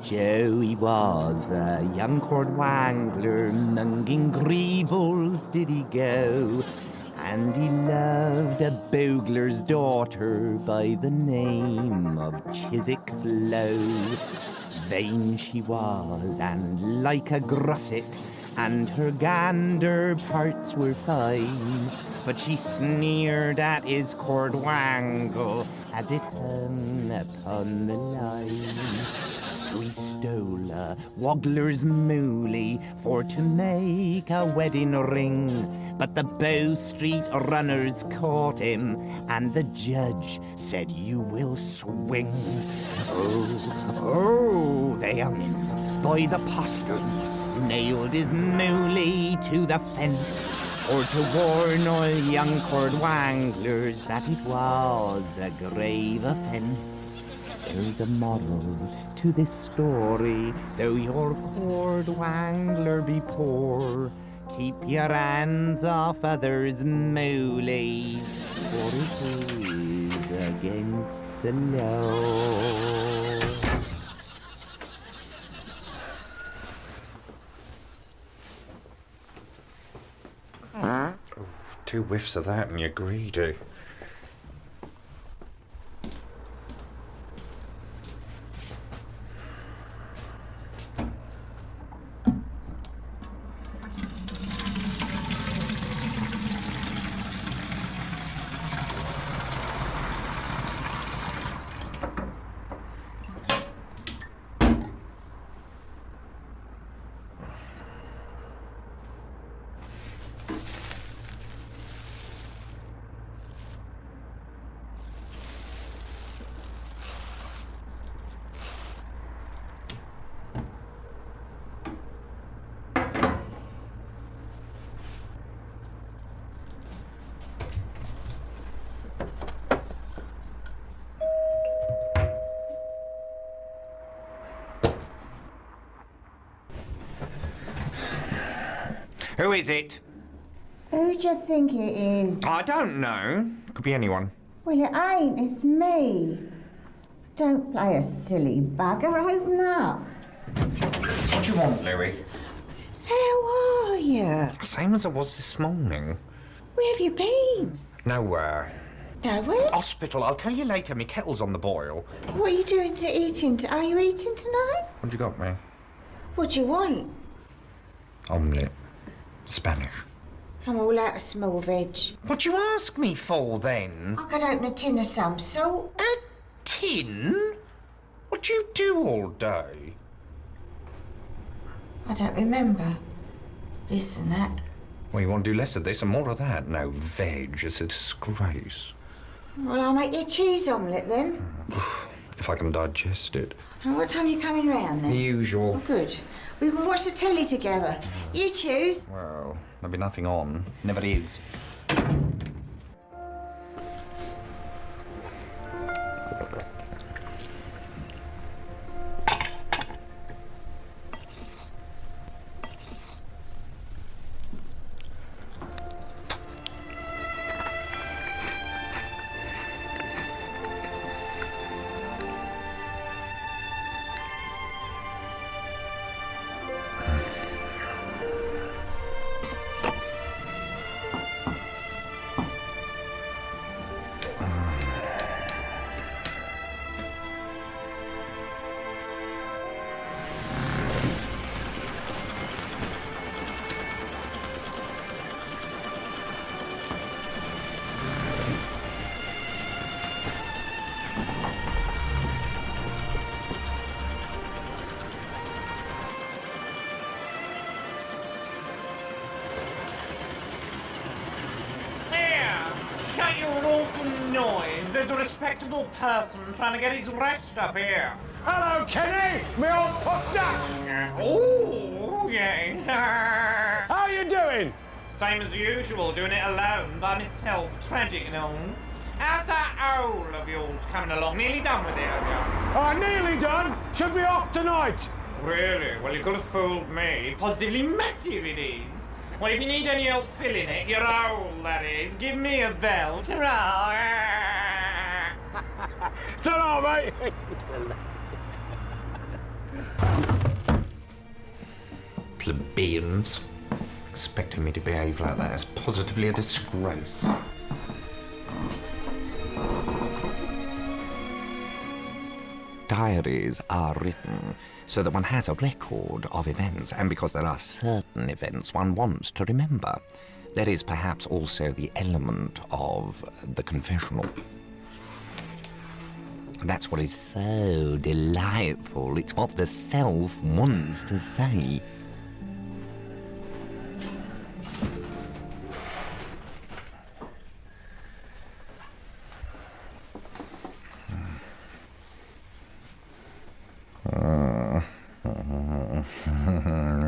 Joey was a young court wangler, munging greebles did he go, and he loved a bogler's daughter by the name of Chiswick Flo. Vain she was, and like a grosset, and her gander parts were fine, but she sneered at his court wangle as it hung upon the line. So he stole a waggler's moolie for to make a wedding ring. But the Bow Street runners caught him, and the judge said, "You will swing." Oh, they hung him by the postern, nailed his moolie to the fence, or to warn all young court wanglers that it was a grave offence. There's a moral to this story, though your court wangler be poor, keep your hands off others' moolies, for it is against the law. Oh, 2 whiffs of that and you're greedy. Who is it? Who do you think it is? I don't know. Could be anyone. Well, it ain't. It's me. Don't play a silly bugger. Open up. What do you want, Louis? How are you? Same as I was this morning. Where have you been? Nowhere. Nowhere? Hospital. I'll tell you later. My kettle's on the boil. What are you doing to eating? Are you eating tonight? What you got me? What do you want? Omelette. Spanish. I'm all out of small veg. What do you ask me for, then? I could open a tin of some sort. A tin? What do you do all day? I don't remember. This and that. Well, you want to do less of this and more of that? No, veg is a disgrace. Well, I'll make you a cheese omelette then. If I can digest it. And what time are you coming round then? The usual. Oh, good. We can watch the telly together. You choose. Well, there'll be nothing on. Never is. There's a respectable person trying to get his rest up here. Hello, Kenny! Me old puffed up! Oh, yes. How you doing? Same as usual, doing it alone, by myself, tragic and all. How's that owl of yours coming along? Nearly done with it, have you? Nearly done. Should be off tonight. Really? Well, you could have fooled me. Positively massive it is. Well, if you need any help filling it, your hole, that is, give me a bell. Ta-ra! Ta-ra, mate! Plebeians. Expecting me to behave like that is positively a disgrace. Diaries are written so that one has a record of events, and because there are certain events one wants to remember. There is perhaps also the element of the confessional. That's what is so delightful. It's what the self wants to say.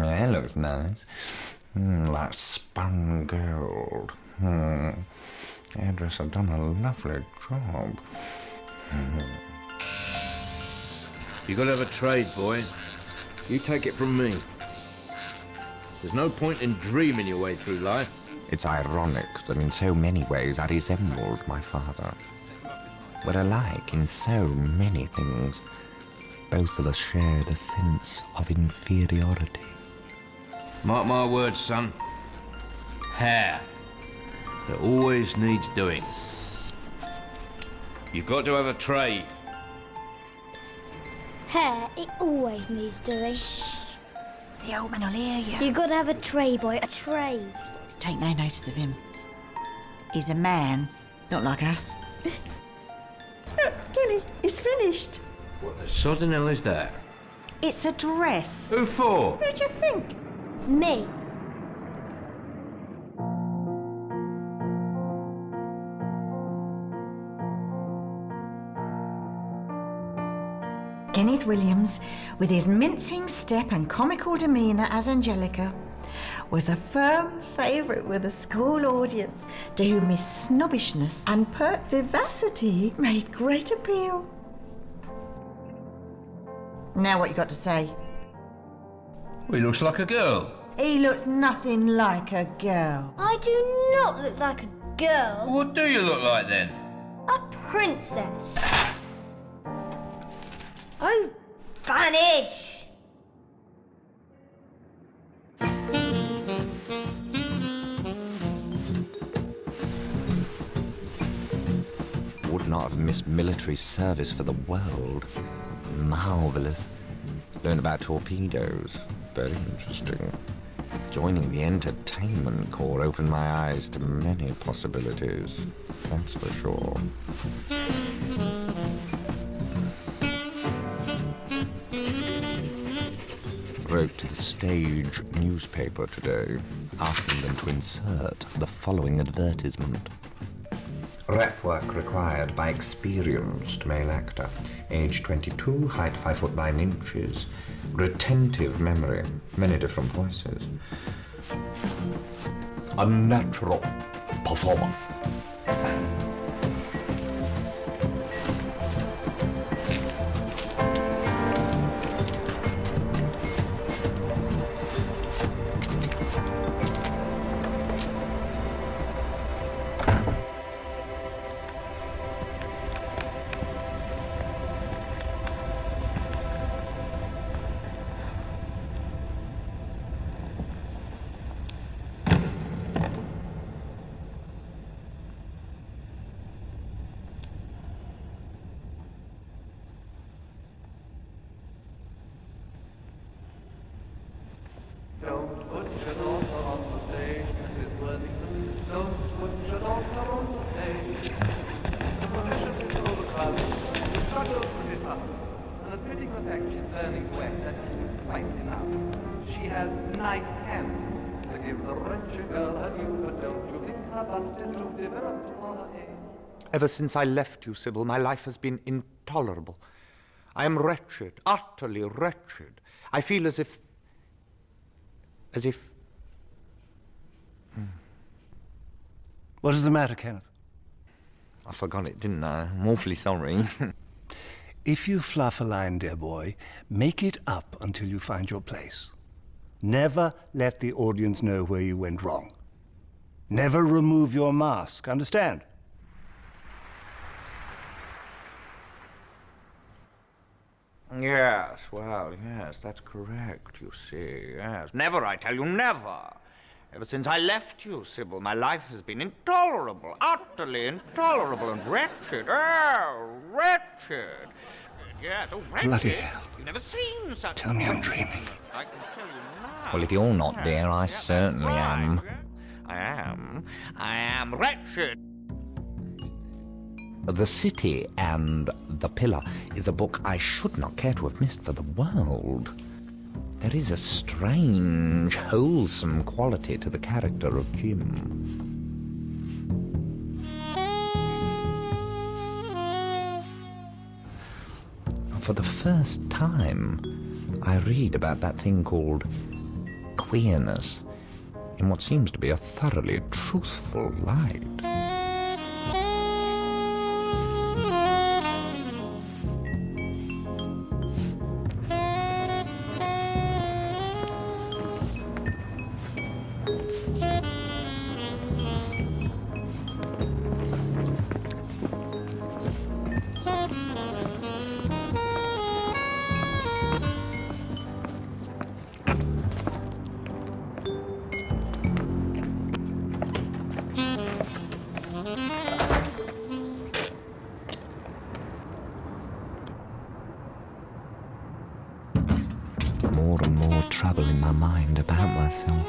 That looks nice. Like spun gold. Hairdresser done a lovely job. You gotta have a trade, boy. You take it from me. There's no point in dreaming your way through life. It's ironic that in so many ways I resembled my father. We're alike in so many things. Both of us shared a sense of inferiority. Mark my words, son. Hair. It always needs doing. You've got to have a trade. Hair, it always needs doing. Shh. The old man will hear you. You gotta have a tray, boy, a tray. Take no notice of him. He's a man, not like us. Look, Kelly, it's finished. What the sod in hell is that? It's a dress. Who for? Who do you think? Me. Kenneth Williams, with his mincing step and comical demeanour as Angelica, was a firm favourite with the school audience, to whom his snobbishness and pert vivacity made great appeal. Now what you got to say? Well, he looks like a girl. He looks nothing like a girl. I do not look like a girl. What do you look like then? A princess. Oh, vanish! Would not have missed military service for the world. Marvellous. Learned about torpedoes. Very interesting. Joining the entertainment corps opened my eyes to many possibilities. That's for sure. Wrote to the stage newspaper today, asking them to insert the following advertisement. Rep work required by experienced male actor. Age 22, height 5'9", retentive memory, many different voices. A natural performer. Don't put your daughter on the stage, Mrs. Worthington. Don't put your daughter on the stage. The profession is overcrowded. The struggle to it up. And the critical fact she's burning wet, that isn't quite enough. She has nice hands to give the wretched girl her due, but don't you think her bust is too developed for her age? Ever since I left you, Sybil, my life has been intolerable. I am wretched, utterly wretched. I feel as if... What is the matter, Kenneth? I forgot it, didn't I? I'm awfully sorry. If you fluff a line, dear boy, make it up until you find your place. Never let the audience know where you went wrong. Never remove your mask, understand? Yes, well, yes, that's correct, you see, yes. Never, I tell you, never. Ever since I left you, Sybil, my life has been intolerable, utterly intolerable and wretched. Oh, wretched. Yes, oh, wretched. Bloody hell. You've never seen such... Tell me I'm dreaming. I can tell you now. Well, if you're not, dear, I certainly am. I am wretched. The City and the Pillar is a book I should not care to have missed for the world. There is a strange, wholesome quality to the character of Jim. For the first time, I read about that thing called queerness in what seems to be a thoroughly truthful light. More and more trouble in my mind about myself.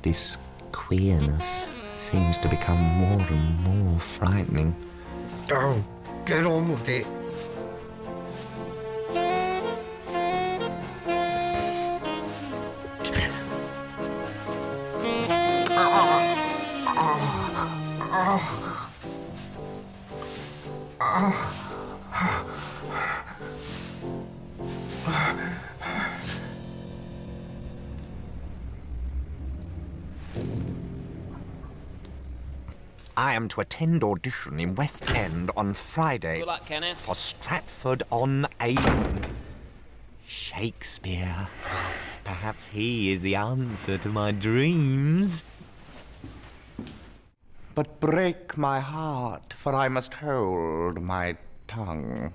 This queerness seems to become more and more frightening. Oh, get on with it. I am to attend audition in West End on Friday. Good luck, Kenneth. For Stratford-on-Avon. Shakespeare. Perhaps he is the answer to my dreams. But break my heart, for I must hold my tongue.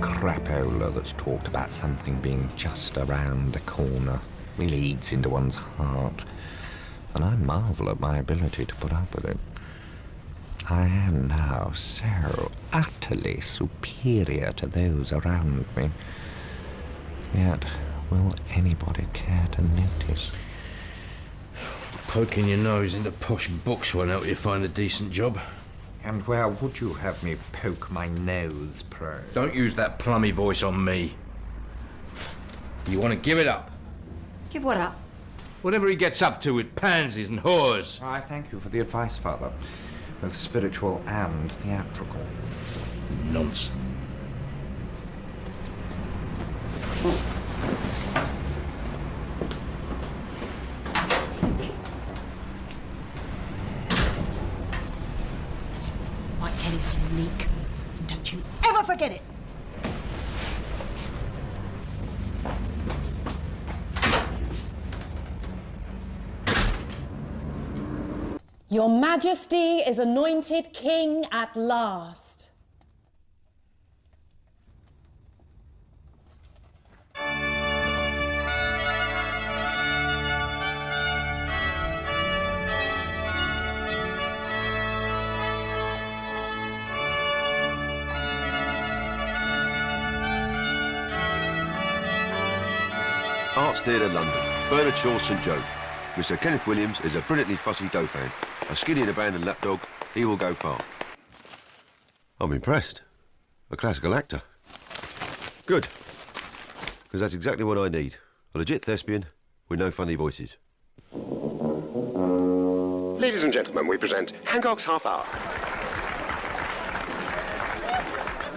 Crapola that's talked about something being just around the corner really eats into one's heart, and I marvel at my ability to put up with it. I am now so utterly superior to those around me, yet will anybody care to notice? Poking your nose into posh books won't help you find a decent job. And where would you have me poke my nose, pray? Don't use that plummy voice on me. You want to give it up? Give what up? Whatever he gets up to with pansies and whores. I thank you for the advice, Father, both spiritual and theatrical. Nonsense. Kelly's unique. Don't you ever forget it. Your Majesty is anointed king at last. Arts Theatre, London. Bernard Shaw, St Joe. Mr. Kenneth Williams is a brilliantly fussy Dauphin. A skinny and abandoned lapdog, he will go far. I'm impressed. A classical actor. Good. Because that's exactly what I need. A legit thespian with no funny voices. Ladies and gentlemen, we present Hancock's Half Hour.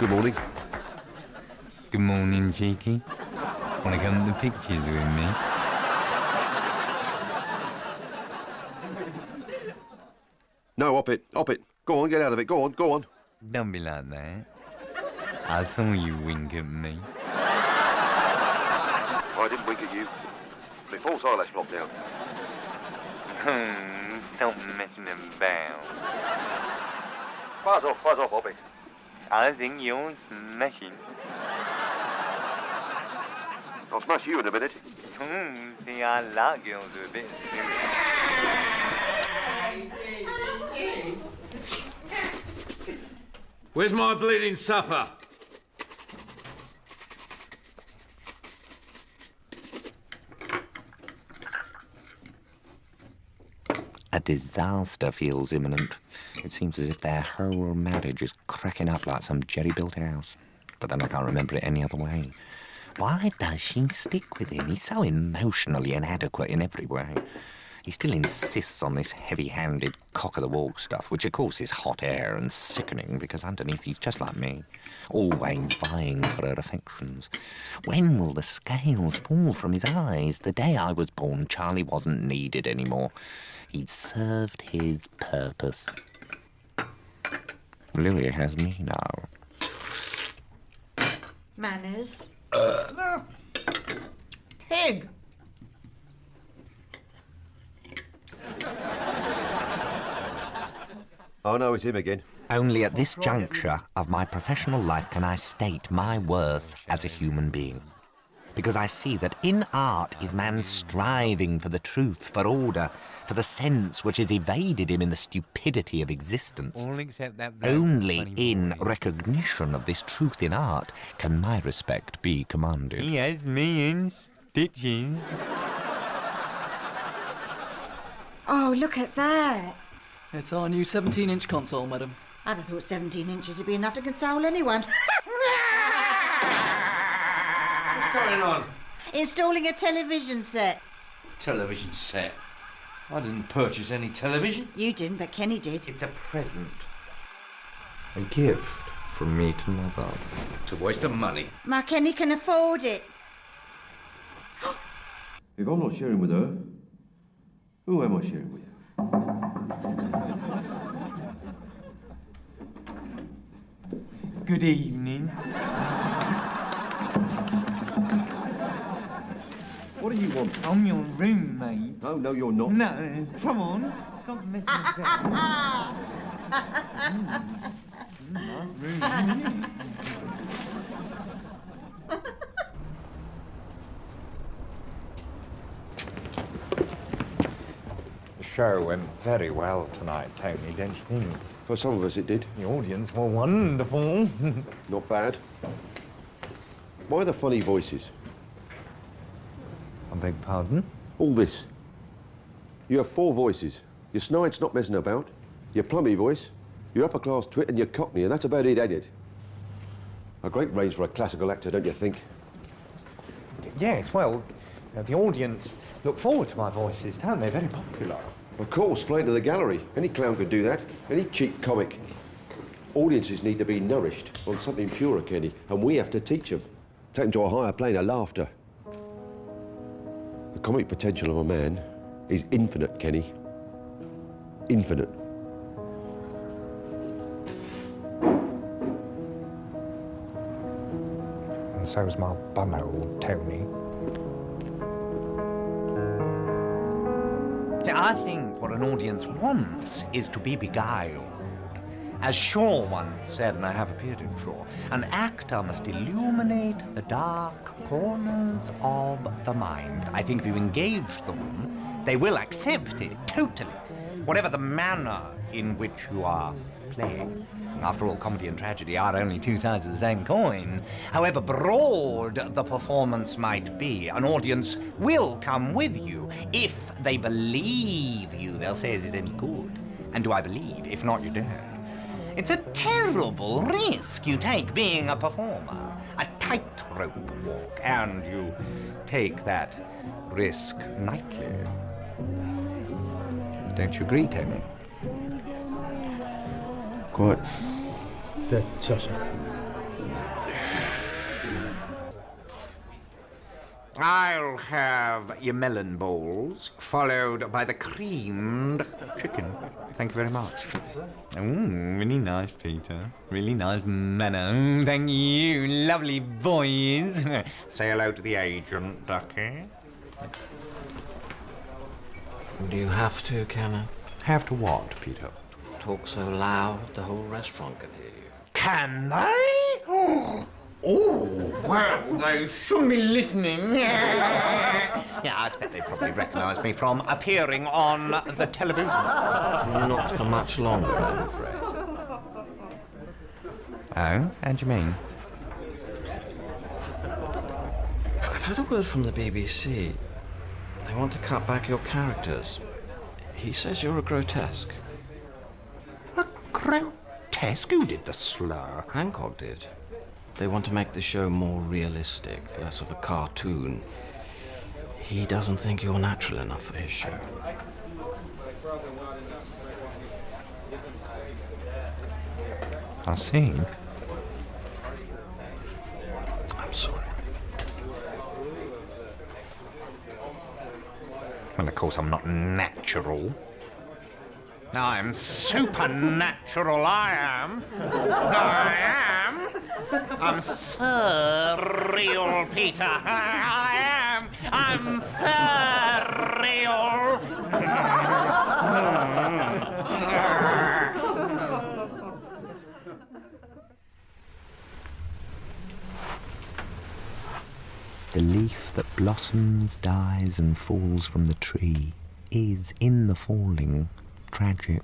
Good morning. Good morning, Cheeky. Want to come to the pictures with me? No, hop it. Go on, get out of it. Go on. Don't be like that. I saw you wink at me. I didn't wink at you. My false eyelash blocked out. Stop messing about. Fuzz off, hop it. I think you're smashing. I'll smash you in a minute. See, I like girls a bit. Where's my bleeding supper? A disaster feels imminent. It seems as if their whole marriage is cracking up like some jerry-built house. But then I can't remember it any other way. Why does she stick with him? He's so emotionally inadequate in every way. He still insists on this heavy-handed cock-of-the-walk stuff, which of course is hot air and sickening, because underneath he's just like me, always vying for her affections. When will the scales fall from his eyes? The day I was born, Charlie wasn't needed anymore. He'd served his purpose. Louis has me now. Manners. Pig. Oh no, it's him again. Only at this juncture of my professional life can I state my worth as a human being. Because I see that in art is man striving for the truth, for order, for the sense which has evaded him in the stupidity of existence. All except that Only in recognition of this truth in art can my respect be commanded. He has me in stitches. Oh, look at that. It's our new 17-inch console, madam. I'd have thought 17 inches would be enough to console anyone. What's going on? Installing a television set. Television set? I didn't purchase any television. You didn't, but Kenny did. It's a present. A gift from me to Mother. It's a waste of money. My Kenny can afford it. If I'm not sharing with her, who am I sharing with? Good evening. What do you want? I'm your roommate. No, you're not. No, come on. Stop messing about. Nice room, isn't it? The show went very well tonight, Tony, don't you think? For some of us it did. The audience were wonderful. Not bad. Why the funny voices? I beg pardon? All this. You have 4 voices. Your snide's not messing about, your plummy voice, your upper-class twit and your cockney, and that's about it, ain't it? A great range for a classical actor, don't you think? Yes, well, the audience look forward to my voices, don't they? Very popular. Of course, playing to the gallery. Any clown could do that. Any cheap comic. Audiences need to be nourished on something purer, Kenny, and we have to teach them. Take them to a higher plane of laughter. The comic potential of a man is infinite, Kenny. Infinite. And so's my bumhole, Tony. I think what an audience wants is to be beguiled. As Shaw once said, and I have appeared in Shaw, an actor must illuminate the dark corners of the mind. I think if you engage them, they will accept it, totally. Whatever the manner in which you are playing. After all, comedy and tragedy are only 2 sides of the same coin. However broad the performance might be, an audience will come with you. If they believe you, they'll say, is it any good? And do I believe? If not, you don't. It's a terrible risk you take being a performer. A tightrope walk, and you take that risk nightly. Don't you agree, Tony? Quite. Sasha. I'll have your melon balls, followed by the creamed chicken. Thank you very much. Really nice, Peter. Really nice manner. Thank you, lovely boys. Say hello to the agent, Ducky. Thanks. Do you have to, Kenneth? Have to what, Peter? Talk so loud the whole restaurant can hear you. Can they? Oh, well, they shouldn't be listening. Yeah, I expect they probably recognise me from appearing on the television. Not for much longer, I'm afraid. Oh, how do you mean? I've had a word from the BBC. They want to cut back your characters. He says you're a grotesque. A grotesque? Who did the slur? Hancock did. They want to make the show more realistic, less of a cartoon. He doesn't think you're natural enough for his show. I see. I'm sorry. Well, of course, I'm not natural. I'm supernatural, I am. I am. I'm surreal, Peter. I am. I'm surreal. The leaf that blossoms, dies, and falls from the tree is, in the falling, tragic.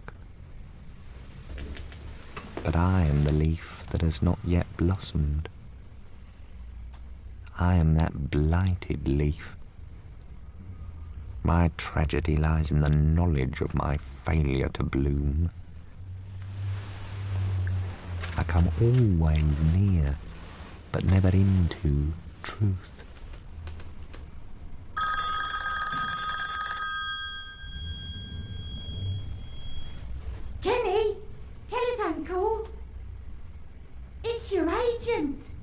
But I am the leaf that has not yet blossomed. I am that blighted leaf. My tragedy lies in the knowledge of my failure to bloom. I come always near, but never into truth. Kenny, telephone call. It's your agent.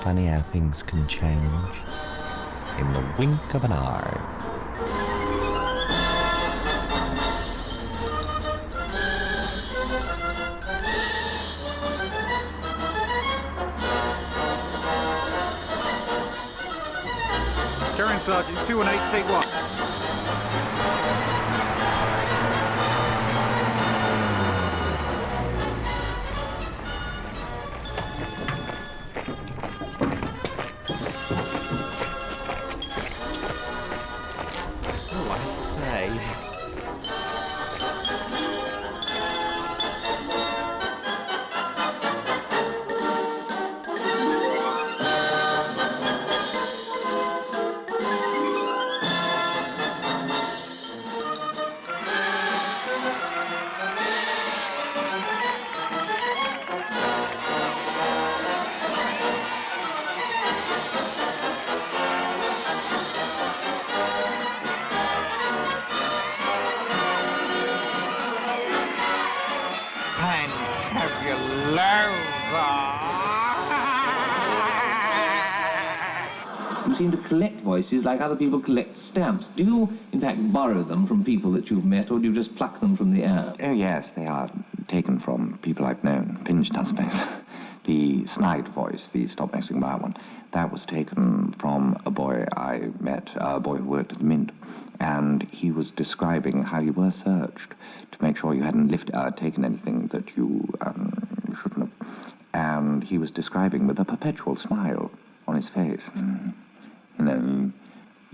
Funny how things can change in the wink of an eye. Karen Sergeant, 218, take one. Oh, I say. You seem to collect voices like other people collect stamps. Do you, in fact, borrow them from people that you've met, or do you just pluck them from the air? Oh, yes, they are taken from people I've known, pinched, I suppose. The snide voice, the Stop Messing By one, that was taken from a boy I met, a boy who worked at the Mint, and he was describing how you were searched to make sure you hadn't taken anything that you shouldn't have. And he was describing with a perpetual smile on his face. You know,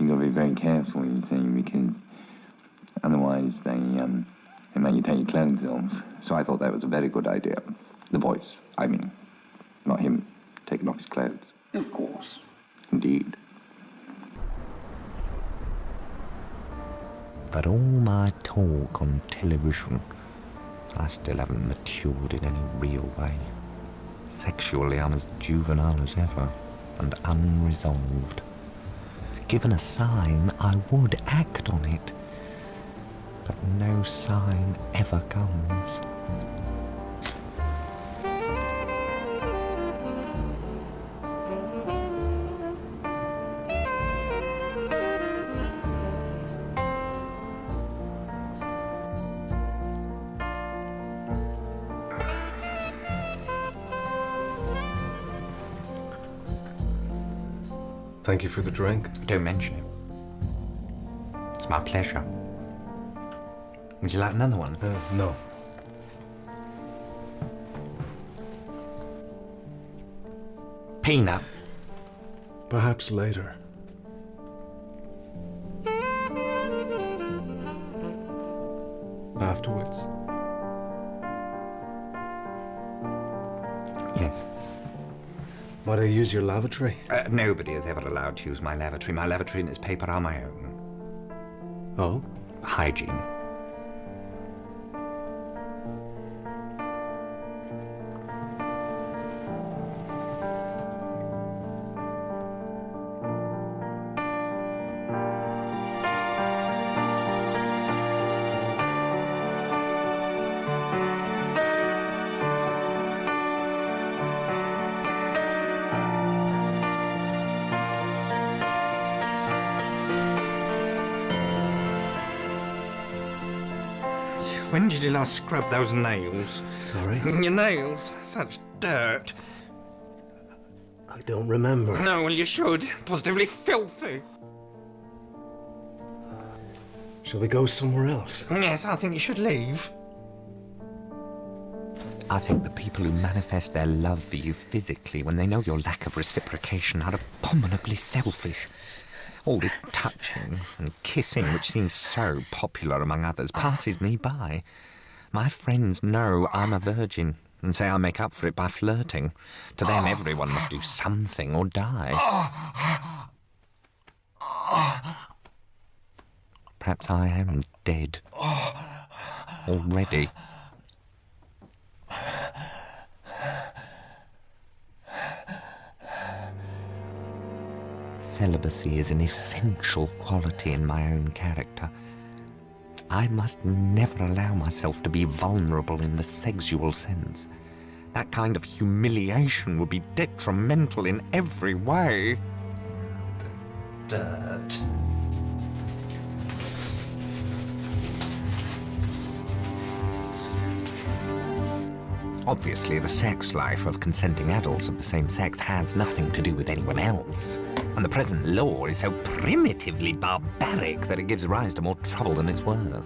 you got to be very careful, you see, because otherwise they make you take your clothes off. So I thought that was a very good idea. The voice, I mean, not him taking off his clothes. Of course. Indeed. But all my talk on television, I still haven't matured in any real way. Sexually, I'm as juvenile as ever. and unresolved. Given a sign, I would act on it, but no sign ever comes. Thank you for the drink. Don't mention it. It's my pleasure. Would you like another one? No. Peanut. Perhaps later. Afterwards. Yes. Might I use your lavatory? Nobody is ever allowed to use my lavatory. My lavatory and its paper are my own. Oh? Hygiene. When did you last scrub those nails? Sorry? Your nails? Such dirt. I don't remember. No, well, you should. Positively filthy. Shall we go somewhere else? Yes, I think you should leave. I think the people who manifest their love for you physically when they know your lack of reciprocation are abominably selfish. All this touching and kissing, which seems so popular among others, passes me by. My friends know I'm a virgin and say I make up for it by flirting. To them, everyone must do something or die. Perhaps I am dead. Already. Celibacy is an essential quality in my own character. I must never allow myself to be vulnerable in the sexual sense. That kind of humiliation would be detrimental in every way. Dirt. Obviously, the sex life of consenting adults of the same sex has nothing to do with anyone else. And the present law is so primitively barbaric that it gives rise to more trouble than it's worth.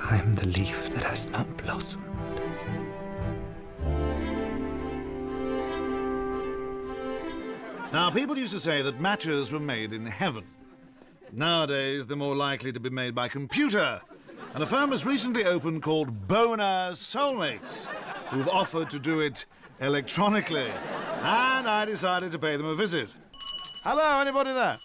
I am the leaf that has not blossomed. Now, people used to say that matches were made in heaven. Nowadays, they're more likely to be made by computer. And a firm has recently opened called Boner Soulmates, who've offered to do it electronically. And I decided to pay them a visit. Hello, anybody there?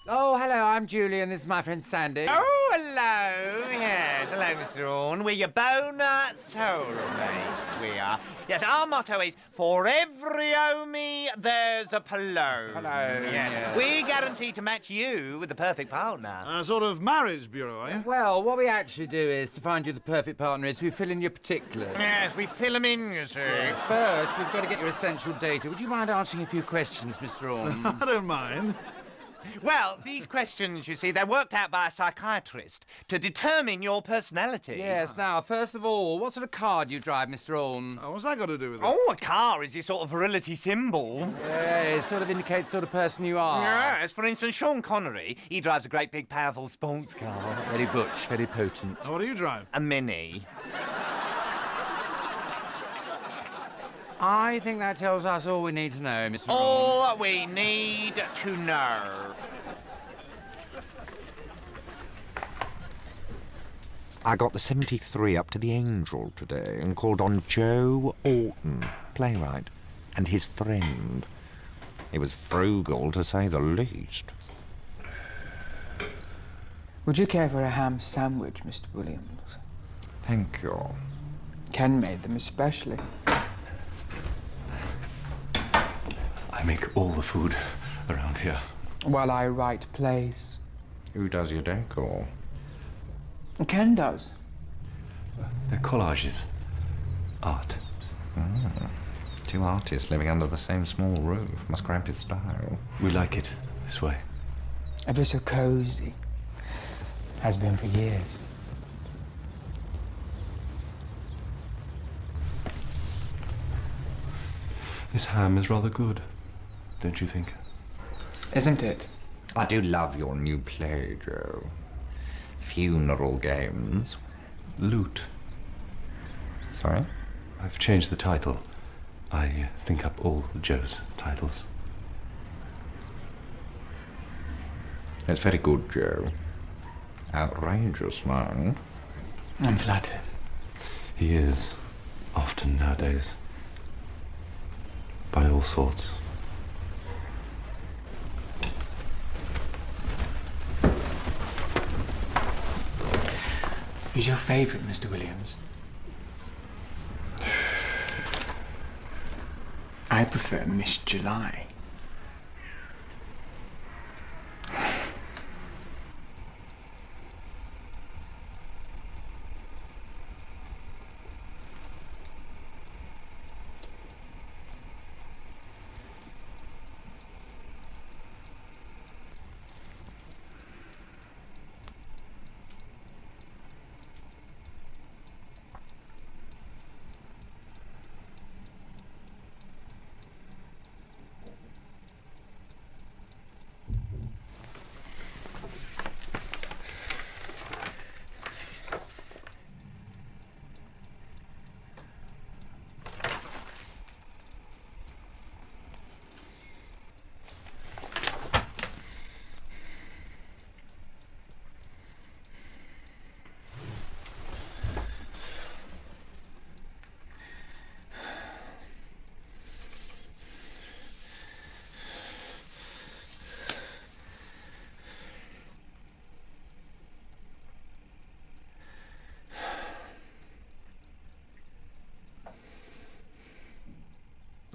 Oh, hello, I'm Julie, and this is my friend Sandy. Oh, hello. Yes, hello, Mr. Orne. We're your boner soulmates, we are. Yes, our motto is, for every Omi, there's a Palone. Palone, yes. We guarantee to match you with the perfect partner. A sort of marriage bureau, are you? Well, what we actually do is, to find you the perfect partner, is we fill in your particulars. Yes, we fill them in, you see. First, we've got to get your essential data. Would you mind answering a few questions, Mr. Orne? I don't mind. Well, these questions, you see, they're worked out by a psychiatrist to determine your personality. Yes, now, first of all, what sort of car do you drive, Mr. Alden? Oh, what's that got to do with it? Oh, a car is your sort of virility symbol. Yeah, it sort of indicates the sort of person you are. Yes, for instance, Sean Connery, he drives a great big powerful sports car. Very butch, very potent. Oh, what do you drive? A Mini. I think that tells us all we need to know, Mr. Alden. All we need to know. I got the 73 up to the Angel today and called on Joe Orton, playwright, and his friend. He was frugal, to say the least. Would you care for a ham sandwich, Mr. Williams? Thank you. Ken made them especially. I make all the food around here. While I write plays. Who does your decor? Ken does. They're collages. Art. Two artists living under the same small roof. Must cramp its style. We like it this way. Ever so cozy. Has been for years. This ham is rather good, don't you think? Isn't it? I do love your new play, Joe. Funeral Games. Loot. Sorry? I've changed the title. I think up all Joe's titles. It's very good, Joe. Outrageous, man. I'm flattered. He is, often nowadays. By all sorts. Who's your favourite, Mr. Williams? I prefer Miss July.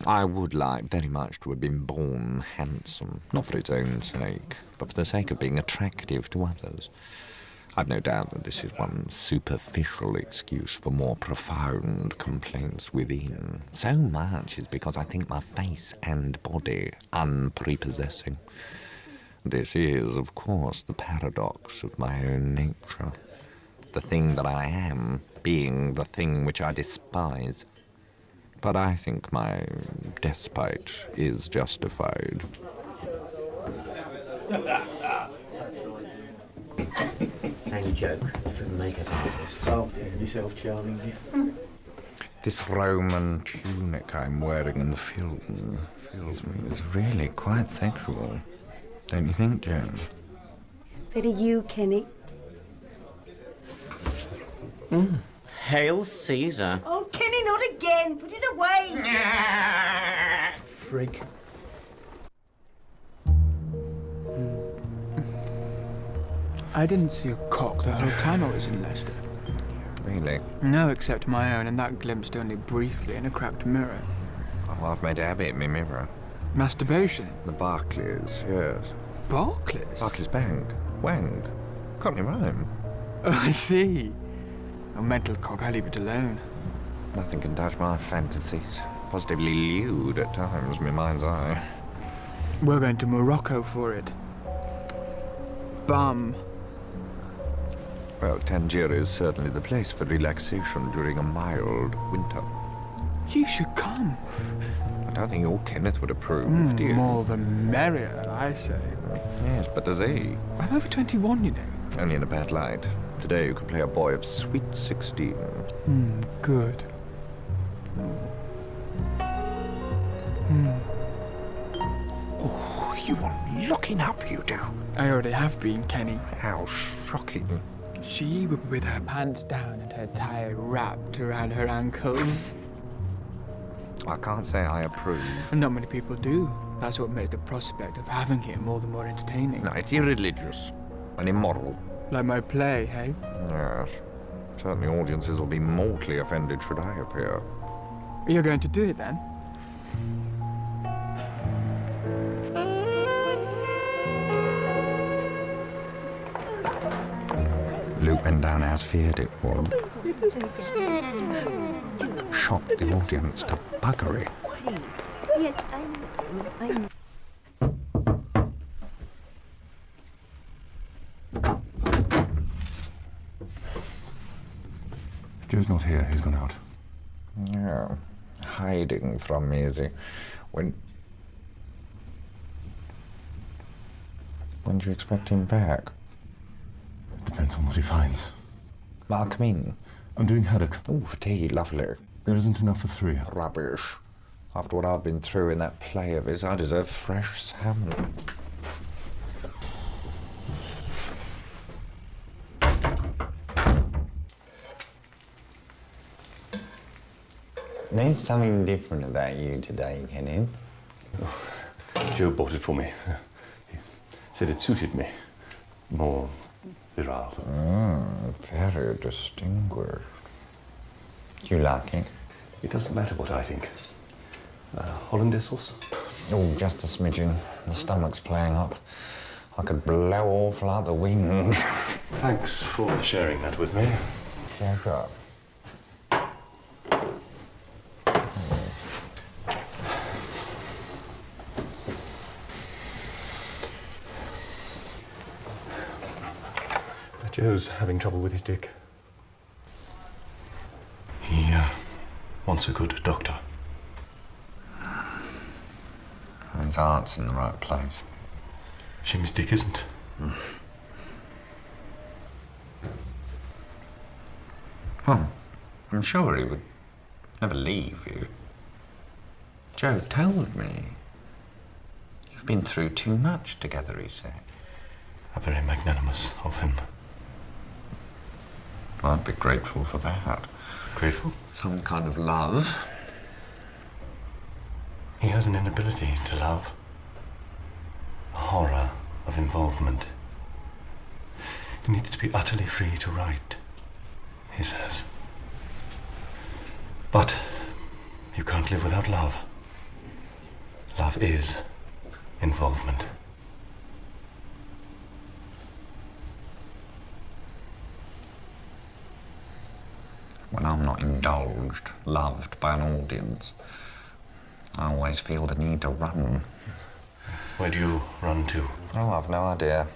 I would like very much to have been born handsome, not for its own sake, but for the sake of being attractive to others. I've no doubt that this is one superficial excuse for more profound complaints within. So much is because I think my face and body unprepossessing. This is, of course, the paradox of my own nature. The thing that I am being the thing which I despise. But I think my despite is justified. Same joke for the makeup artist. Oh, yeah, yourself, charming. This Roman tunic I'm wearing in the film fills me is really quite sexual. Don't you think, Joan? That are you, Kenny? Hail Caesar. Oh, Kenny, not again. Put it away. Freak. I didn't see a cock the whole time I was in Leicester. Really? No, except my own, and that glimpsed only briefly in a cracked mirror. Oh, I've made a habit in my mirror. Masturbation? The Barclays, yes. Barclays? Barclays Bank. Wang. Can't you rhyme? Oh, I see. A mental cock, I leave it alone. Nothing can touch my fantasies. Positively lewd at times, my mind's eye. We're going to Morocco for it. bum. Well, Tangier is certainly the place for relaxation during a mild winter. You should come. I don't think your Kenneth would approve, do you? More the merrier, I say. Yes, but does he? I'm over 21, you know. Only in a bad light. Today you could play a boy of sweet 16. Good. Oh, you want looking up, you do. I already have been, Kenny. How shocking. She would be with her pants down and her tie wrapped around her ankles. I can't say I approve. Not many people do. That's what makes the prospect of having him all the more entertaining. No, it's irreligious and immoral. Like my play, hey? Yes. Certainly audiences will be mortally offended should I appear. You're going to do it then? Luke went down as feared it would. Shocked the audience to buggery. Yes, I'm... Joe's not here. He's gone out. Yeah. Hiding from me, is he? When do you expect him back? Depends on what he finds. I'll come in. I'm doing haddock. Oh, for tea, lovely. There isn't enough for 3. Rubbish. After what I've been through in that play of his, I deserve fresh salmon. There's something different about you today, Kenneth. Joe bought it for me. He said it suited me. More virile. Very distinguished. Do you like it? It doesn't matter what I think. Hollandaise sauce? Oh, just a smidgen. The stomach's playing up. I could blow off like the wind. Thanks for sharing that with me. Shut up. Joe's having trouble with his dick. He wants a good doctor. His heart's in the right place. Shame his dick isn't. Well, I'm sure he would never leave you. Joe told me. You've been through too much together, he said. How very magnanimous of him. I'd be grateful for that. Grateful? Some kind of love. He has an inability to love. A horror of involvement. He needs to be utterly free to write, he says. But you can't live without love. Love is involvement. When I'm not indulged, loved by an audience, I always feel the need to run. Where do you run to? Oh, I've no idea.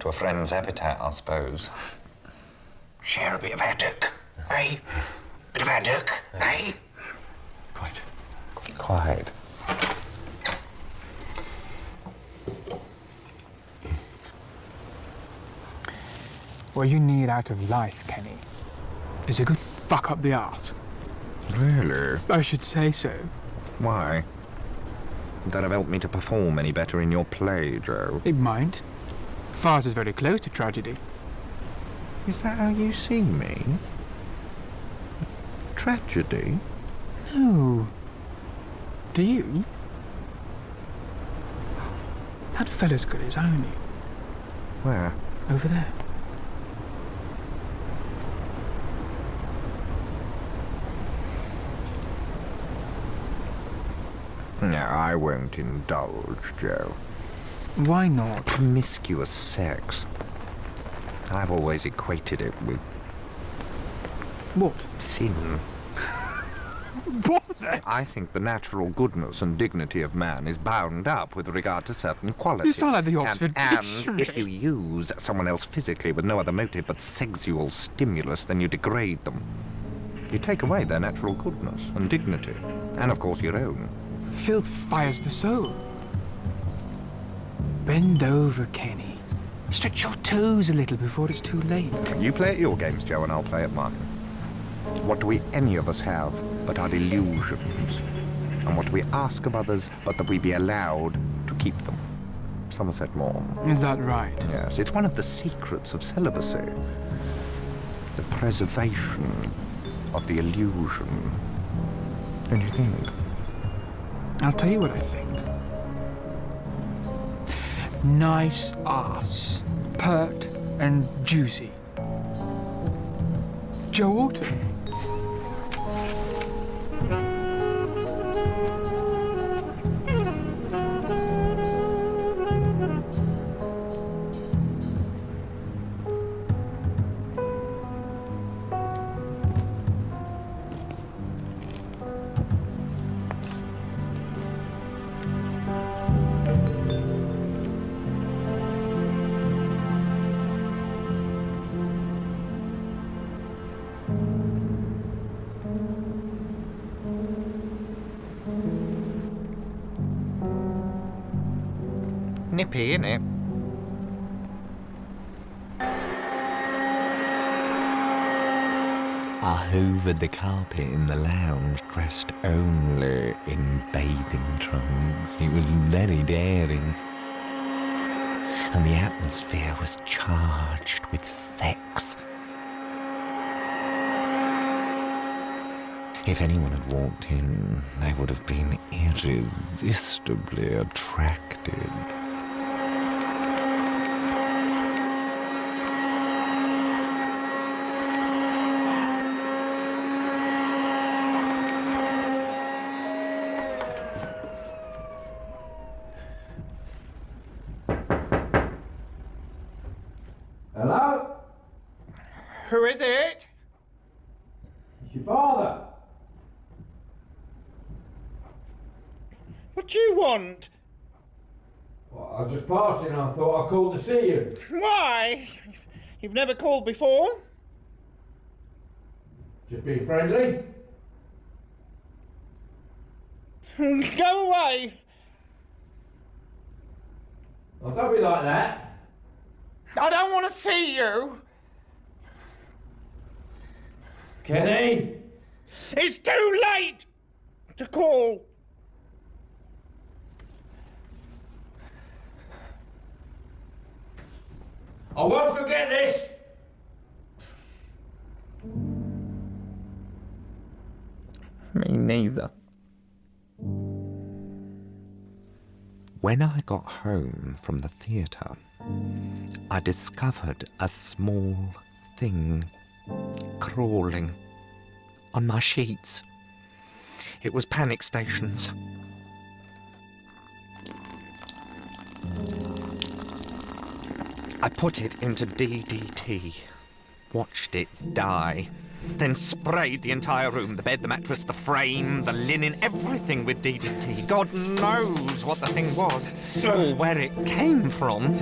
To a friend's habitat, I suppose. Share a bit of haddock, eh? Bit of haddock, eh? Quite. Quite. What you need out of life, Kenny, is a good fuck up the arse. Really? I should say so. Why? Would that have helped me to perform any better in your play, Joe? It might. Farce is very close to tragedy. Is that how you see me? Tragedy? No. Do you? That fella's got his irony. Where? Over there. No, I won't indulge, Joe. Why not? Promiscuous sex. I've always equated it with... What? Sin. Bother! I think the natural goodness and dignity of man is bound up with regard to certain qualities. You sound like the Oxford and Dictionary. if you use someone else physically with no other motive but sexual stimulus, then you degrade them. You take away their natural goodness and dignity, and of course your own. Filth fires the soul. Bend over, Kenny. Stretch your toes a little before it's too late. You play at your games, Joe, and I'll play at mine. What do we, any of us, have but our illusions? And what do we ask of others but that we be allowed to keep them? Somerset Maugham. Is that right? Yes, it's one of the secrets of celibacy. The preservation of the illusion. Don't you think? I'll tell you what I think. Nice ass, pert and juicy. Joe Walton. Nippy, innit? I hoovered the carpet in the lounge, dressed only in bathing trunks. It was very daring. And the atmosphere was charged with sex. If anyone had walked in, they would have been irresistibly attracted. Hello? Who is it? It's your father. What do you want? Well, I was just passing and I thought I'd call to see you. Why? You've never called before? Just being friendly. Go away! Well, don't be like that. I don't want to see you! Kenny? It's too late to call! I won't forget this! Me neither. When I got home from the theatre, I discovered a small thing crawling on my sheets. It was Panic Stations. I put it into DDT, watched it die, then sprayed the entire room, the bed, the mattress, the frame, the linen, everything with DDT. God knows what the thing was, or where it came from.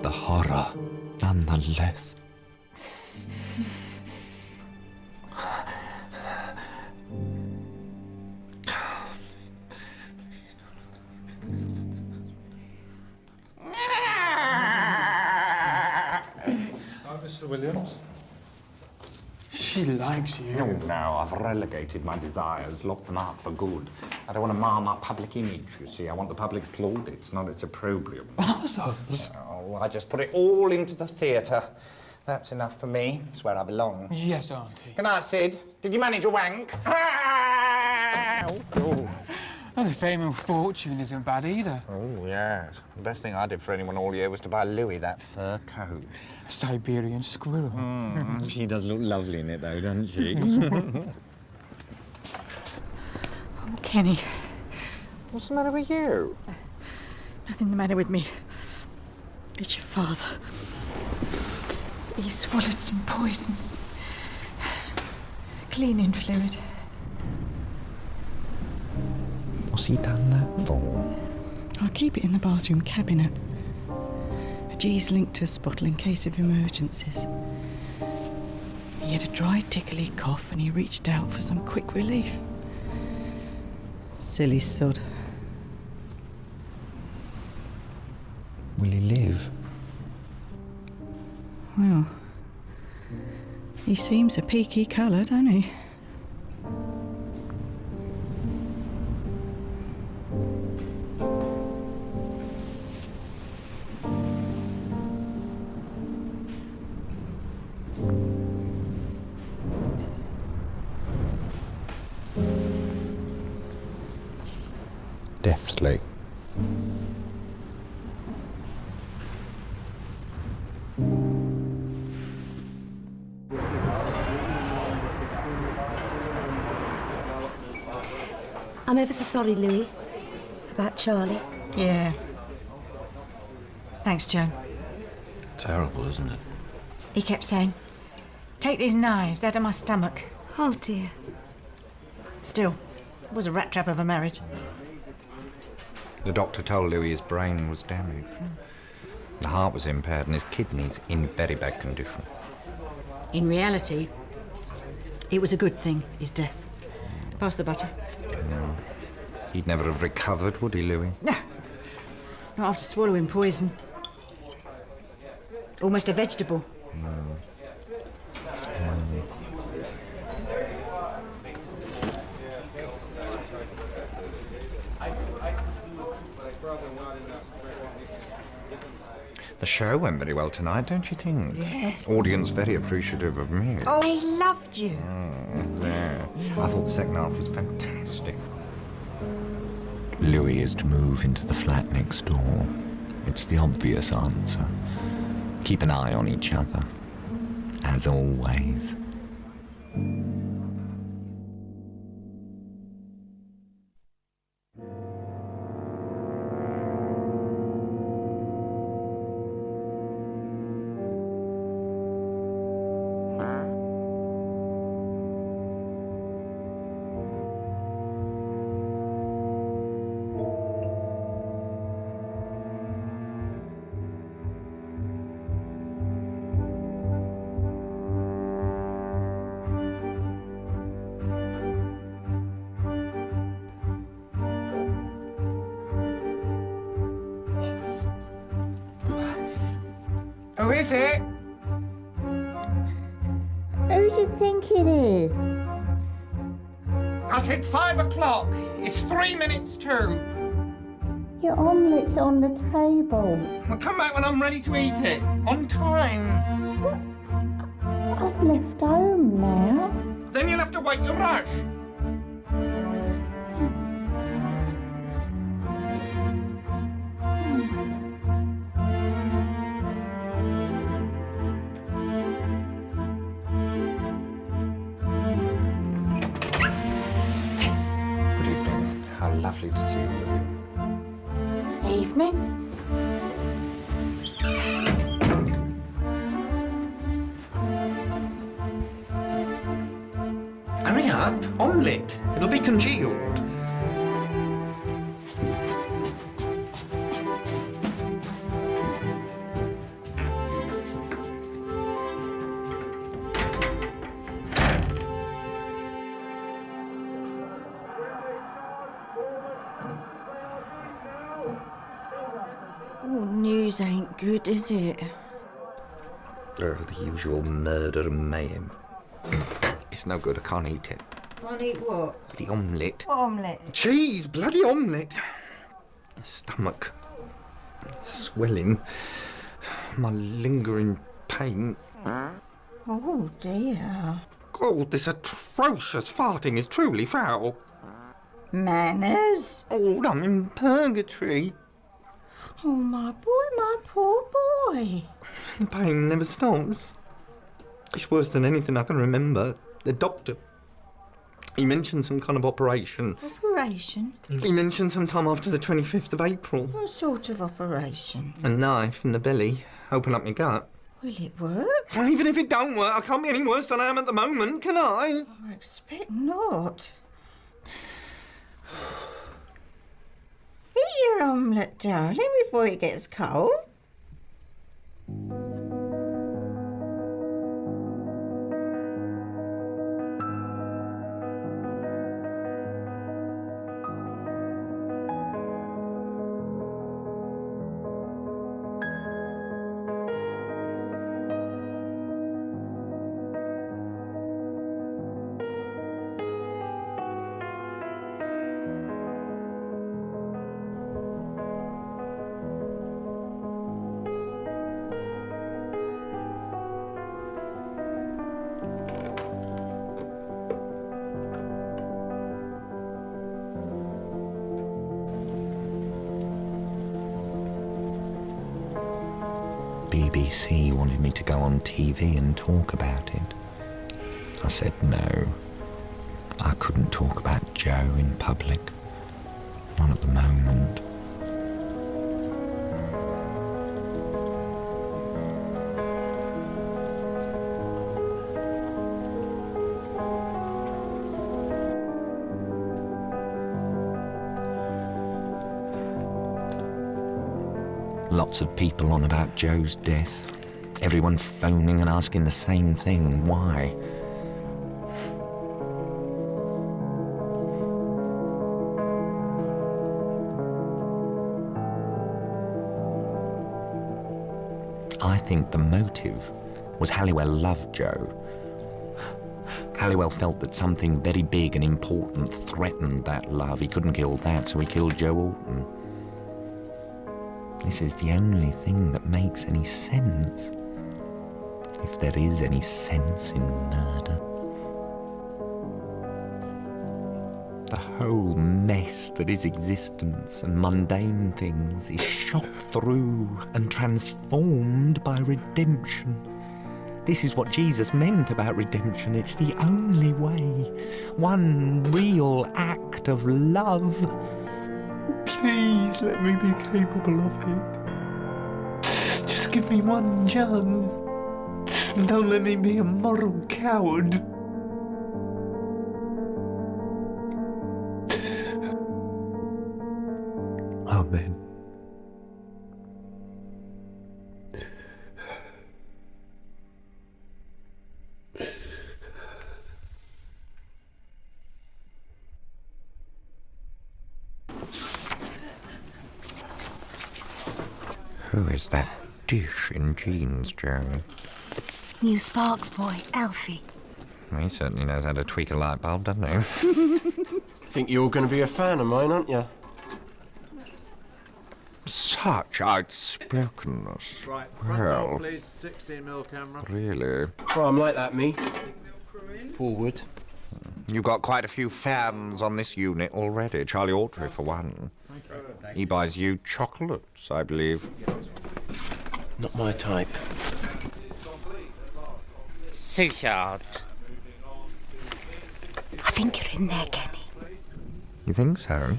The horror, nonetheless. Mr. Williams? She likes you. No, I've relegated my desires, locked them up for good. I don't want to mar my public image, you see. I want the public's plaudits, not its opprobrium. Assholes. Oh, I just put it all into the theatre. That's enough for me. It's where I belong. Yes, Auntie. Good night, Sid. Did you manage a wank? Oh, the fame and fortune isn't bad either. Oh, yes. The best thing I did for anyone all year was to buy Louis that fur coat. A Siberian squirrel. She does look lovely in it, though, doesn't she? Oh, Kenny. What's the matter with you? Nothing the matter with me. It's your father. He swallowed some poison. Cleaning fluid. What's he done that for? I'll keep it in the bathroom cabinet. A G's Linctus bottle in case of emergencies. He had a dry, tickly cough and he reached out for some quick relief. Silly sod. Will he live? Well, he seems a peaky colour, don't he? Deathly. I'm ever so sorry, Louis, about Charlie. Yeah. Thanks, Joan. Terrible, isn't it? He kept saying, take these knives out of my stomach. Oh, dear. Still, it was a rat trap of a marriage. The doctor told Louis his brain was damaged. The heart was impaired and his kidneys in very bad condition. In reality, it was a good thing, his death. Pass the butter. No. He'd never have recovered, would he, Louis? No. Not after swallowing poison. Almost a vegetable. The show went very well tonight, don't you think? Yes. Audience very appreciative of me. Oh, he loved you. Yeah. I thought the second half was fantastic. Louis is to move into the flat next door. It's the obvious answer. Keep an eye on each other. As always. Who is it? Who do you think it is? I said 5 o'clock. It's 3 minutes to. Your omelette's on the table. Well, come back when I'm ready to eat it. On time. I've left home now. Then you'll have to wait your rush. Lovely to see you. Evening. Hurry up, omelette. It'll be congealed. Oh, news ain't good, is it? The usual murder and mayhem. It's no good, I can't eat it. Can't eat what? The omelette. What omelette? Cheese, bloody omelette. The stomach. Swelling. My lingering pain. Oh, dear. Oh, this atrocious farting is truly foul. Manners? Oh, I'm in purgatory. Oh, my boy, my poor boy. The pain never stops. It's worse than anything I can remember. The doctor He mentioned some kind of operation. Operation? He mentioned sometime after the 25th of April. What sort of operation? A knife in the belly. Open up my gut. Will it work? Well, even if it don't work, I can't be any worse than I am at the moment, can I? I expect not. Eat your omelette, darling, before it gets cold. BBC wanted me to go on TV and talk about it. I said no. I couldn't talk about Joe in public. Not at the moment. Lots of people on about Joe's death. Everyone phoning and asking the same thing. Why? I think the motive was Halliwell loved Joe. Halliwell felt that something very big and important threatened that love. He couldn't kill that, so he killed Joe Alton. This is the only thing that makes any sense. If there is any sense in murder. The whole mess that is existence and mundane things is shot through and transformed by redemption. This is what Jesus meant about redemption. It's the only way. One real act of love. Please let me be capable of it. Just give me one chance. Don't let me be a moral coward. Amen. Who is that dish in jeans, Joe? New Sparks boy, Alfie. He certainly knows how to tweak a light bulb, doesn't he? I think you're going to be a fan of mine, aren't you? Such outspokenness. Right, front Well, row, please. 16mm camera. really? Well, I'm like that, me. Forward. You've got quite a few fans on this unit already. Charlie Autry, for one. He buys you chocolates, I believe. Not my type. Shards. I think you're in there, Kenny. You think so?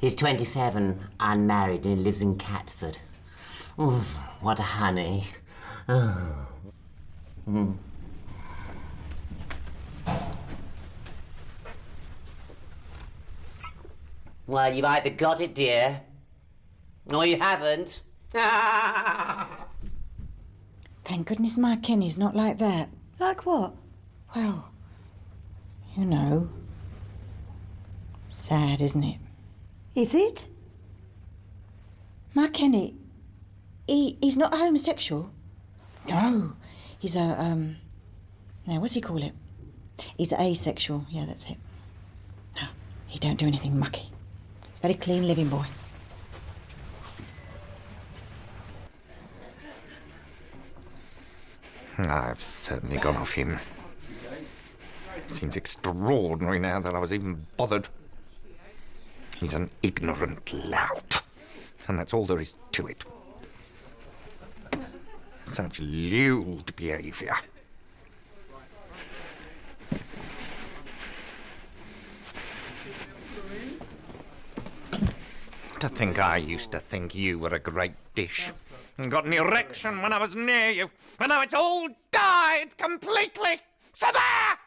He's 27, unmarried, and he lives in Catford. Ooh, what a honey. Oh. Mm. Well, you've either got it, dear, or you haven't. Thank goodness my Kenny's not like that. Like what? Well, you know. Sad, isn't it? Is it? My Kenny, he's not homosexual. No, he's a, now what's he call it? He's asexual. Yeah, that's it. No, he don't do anything mucky. He's a very clean living boy. I've certainly gone off him. It seems extraordinary now that I was even bothered. He's an ignorant lout, and that's all there is to it. Such lewd behaviour. To think I used to think you were a great dish. And got an erection when I was near you. And now it's all died completely. So there!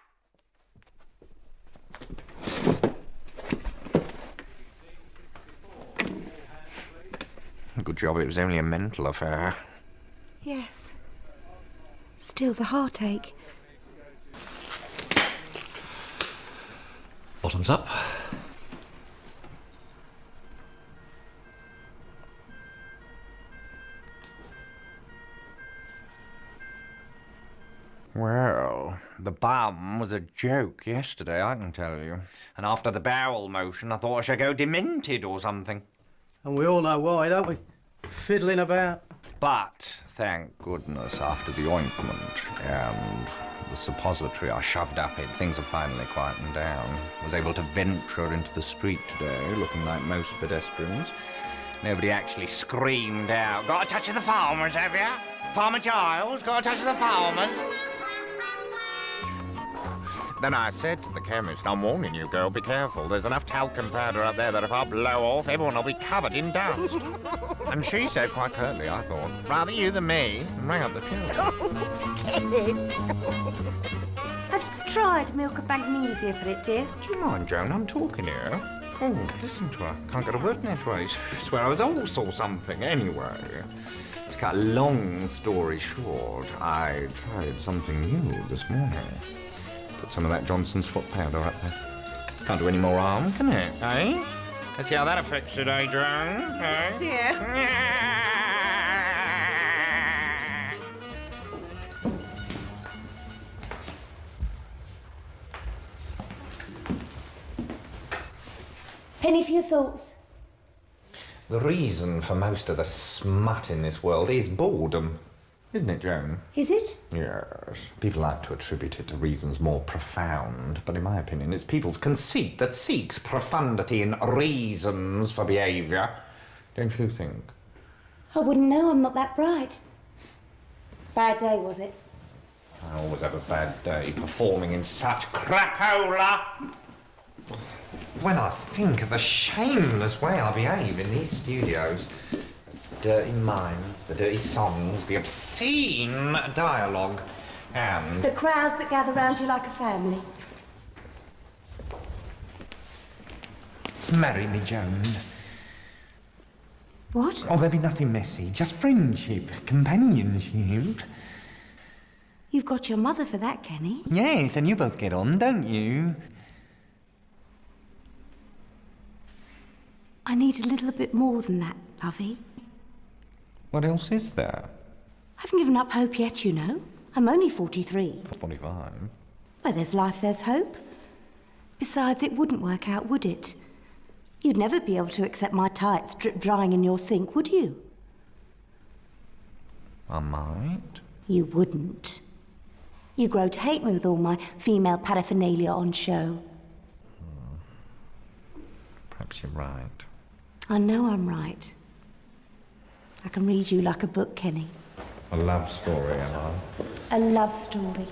Good job it was only a mental affair. Yes. Still the heartache. Bottoms up. Well, the bum was a joke yesterday, I can tell you. And after the bowel motion, I thought I should go demented or something. And we all know why, don't we? Fiddling about. But, thank goodness, after the ointment and the suppository I shoved up it, things have finally quietened down. Was able to venture into the street today, looking like most pedestrians. Nobody actually screamed out, "Got a touch of the farmers, have you? Farmer Giles, got a touch of the farmers?" Then I said to the chemist, "I'm warning you, girl, be careful. There's enough talcum powder up there that if I blow off, everyone will be covered in dust." And she said quite curtly, I thought, "Rather you than me," and rang up the children. Have you tried milk of magnesia for it, dear? Do you mind, Joan? I'm talking here. Oh, listen to her. Can't get a word in edgeways. I swear I was horse or something. Anyway, to cut a long story short, I tried something new this morning. Put some of that Johnson's foot powder up there. Can't do any more harm, can it, eh? Let's see how that affects it, eh, Joan? Eh? Dear. Penny for your thoughts. The reason for most of the smut in this world is boredom. Isn't it, Joan? Is it? Yes. People like to attribute it to reasons more profound, but in my opinion, it's people's conceit that seeks profundity in reasons for behaviour. Don't you think? I wouldn't know, I'm not that bright. Bad day, was it? I always have a bad day performing in such crapola. When I think of the shameless way I behave in these studios, the dirty minds, the dirty songs, the obscene dialogue, and... The crowds that gather round you like a family. Marry me, Joan. What? Oh, there'll be nothing messy, just friendship, companionship. You've got your mother for that, Kenny. Yes, and you both get on, don't you? I need a little bit more than that, lovey. What else is there? I haven't given up hope yet, you know. I'm only 43. 45. Where there's life, there's hope. Besides, it wouldn't work out, would it? You'd never be able to accept my tights drip drying in your sink, would you? I might. You wouldn't. You grow to hate me with all my female paraphernalia on show. Perhaps you're right. I know I'm right. I can read you like a book, Kenny. A love story, am I? A love story.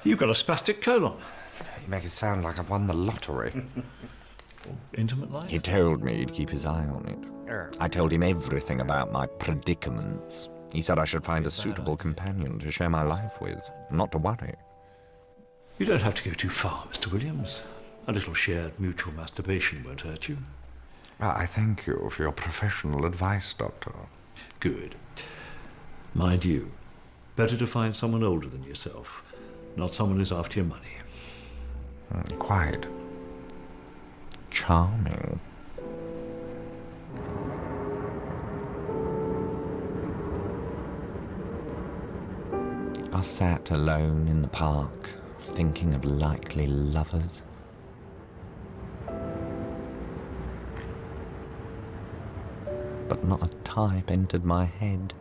You've got a spastic colon. You make it sound like I've won the lottery. Intimate life? He told me he'd keep his eye on it. I told him everything about my predicaments. He said I should find a suitable companion to share my life with, not to worry. You don't have to go too far, Mr. Williams. A little shared mutual masturbation won't hurt you. I thank you for your professional advice, Doctor. Good. Mind you, better to find someone older than yourself, not someone who's after your money. Quite. Charming. sat alone in the park, thinking of likely lovers. But not a type entered my head.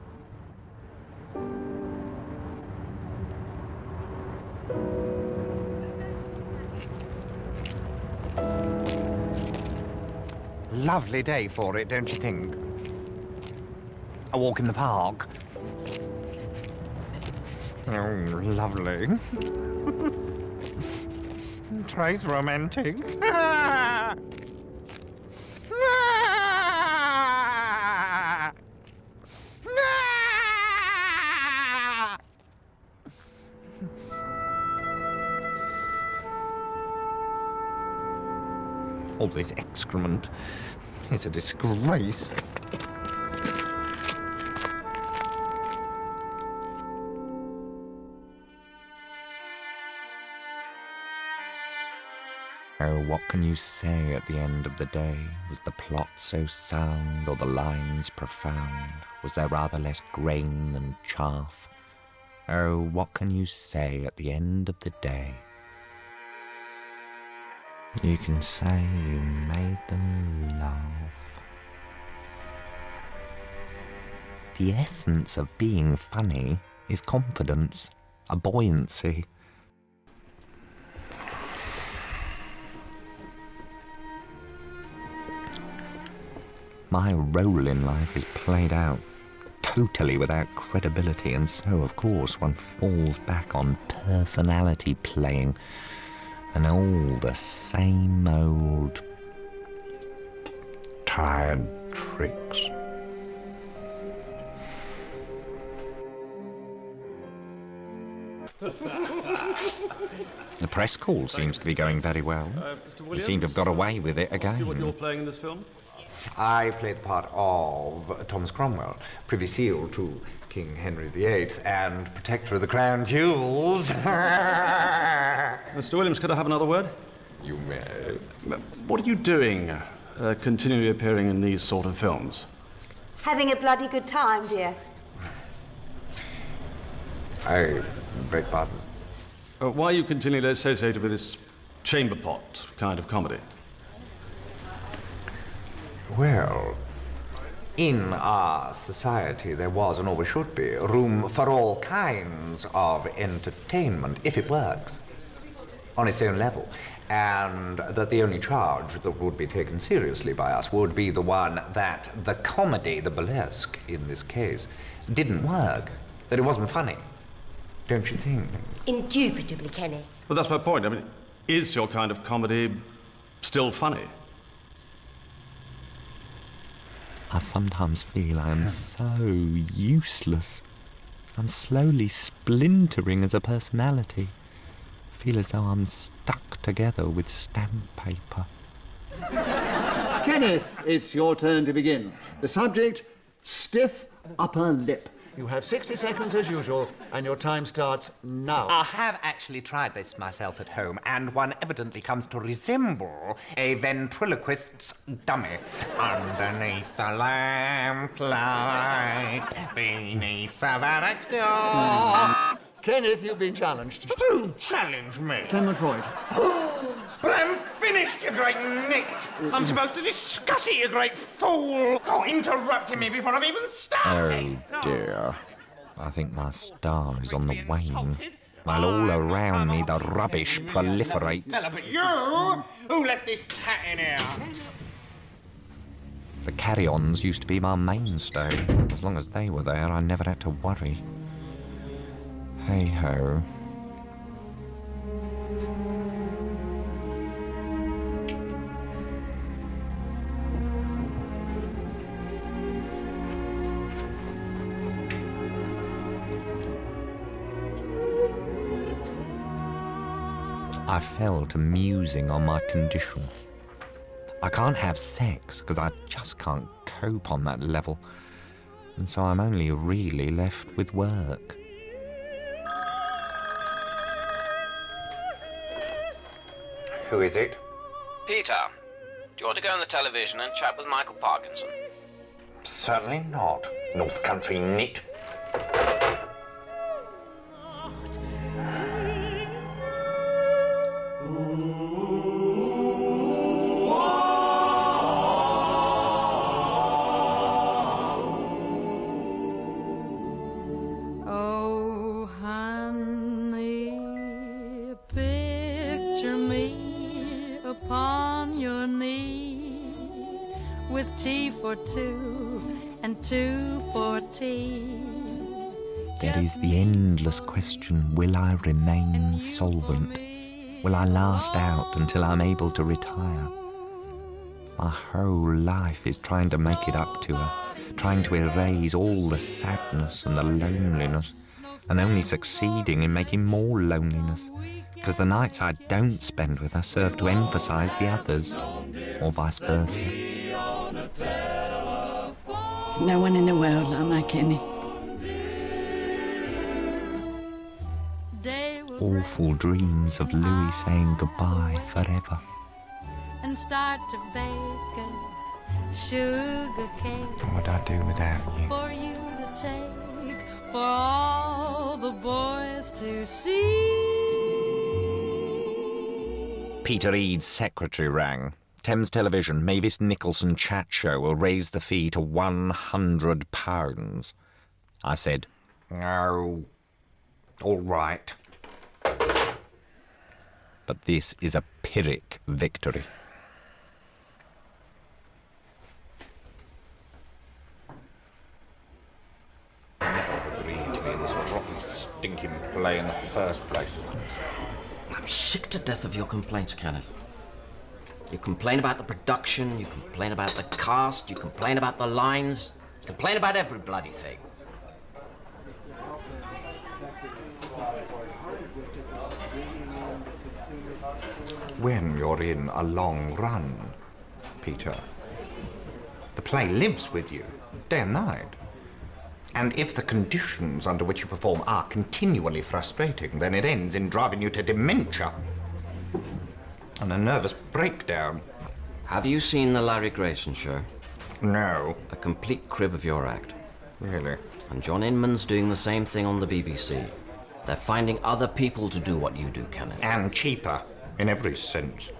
Lovely day for it, don't you think? A walk in the park. Oh, lovely. Trace romantic. All this excrement is a disgrace. Oh, what can you say at the end of the day? Was the plot so sound, or the lines profound? Was there rather less grain than chaff? Oh, what can you say at the end of the day? You can say you made them laugh. The essence of being funny is confidence, a buoyancy. My role in life is played out totally without credibility, and so, of course, one falls back on personality playing and all the same old tired tricks. The press call seems to be going very well. You seem to have got away with it again. What you're playing in this film? I played the part of Thomas Cromwell, Privy Seal to King Henry VIII and Protector of the Crown Jewels. Mr. Williams, could I have another word? You may. What are you doing, continually appearing in these sort of films? Having a bloody good time, dear. I beg pardon? Why are you continually associated with this chamber pot kind of comedy? Well, in our society there was, and always should be, room for all kinds of entertainment, if it works, on its own level. And that the only charge that would be taken seriously by us would be the one that the comedy, the burlesque in this case, didn't work, that it wasn't funny. Don't you think? Indubitably, Kenneth. Well, that's my point. I mean, is your kind of comedy still funny? I sometimes feel I am so useless. I'm slowly splintering as a personality. I feel as though I'm stuck together with stamp paper. Kenneth, it's your turn to begin. The subject, stiff upper lip. You have 60 seconds as usual, and your time starts now. I have actually tried this myself at home, and one evidently comes to resemble a ventriloquist's dummy. Underneath the lamplight, beneath the barrack door. Kenneth, you've been challenged. Don't challenge me. Clement Freud. But I'm finished, you great nit. I'm supposed to discuss it, you great fool. Oh, interrupting me before I've even started. Oh dear. I think my star is on the wane. While all around me the rubbish proliferates. Ella, but you? Who left this tat in here? The carry-ons used to be my mainstay. As long as they were there, I never had to worry. Hey-ho. I fell to musing on my condition. I can't have sex because I just can't cope on that level. And so I'm only really left with work. Who is it? Peter, do you want to go on the television and chat with Michael Parkinson? Certainly not. North Country nit. with tea for two and two for tea. There is the endless question, will I remain solvent? Will I last out until I'm able to retire? My whole life is trying to make it up to her, trying to erase all the sadness and the loneliness, and only succeeding in making more loneliness, because the nights I don't spend with her serve to emphasise the others, or vice versa. There's no one in the world like my Kenny. Awful dreams of Louis saying goodbye forever. And start to bake a sugar cake. What would I do without you? For you to take, for all the boys to see. Peter Eade's secretary rang. Thames Television, Mavis Nicholson chat show will raise the fee to £100. I said, "No, all right." But this is a Pyrrhic victory. I never agreed to be in this rotten, stinking play in the first place. I'm sick to death of your complaints, Kenneth. You complain about the production, you complain about the cast, you complain about the lines, you complain about every bloody thing. When you're in a long run, Peter, the play lives with you, day and night. And if the conditions under which you perform are continually frustrating, then it ends in driving you to dementia and a nervous breakdown. Have you seen the Larry Grayson show? No. A complete crib of your act. Really? And John Inman's doing the same thing on the BBC. They're finding other people to do what you do, Kenneth. And cheaper, in every sense.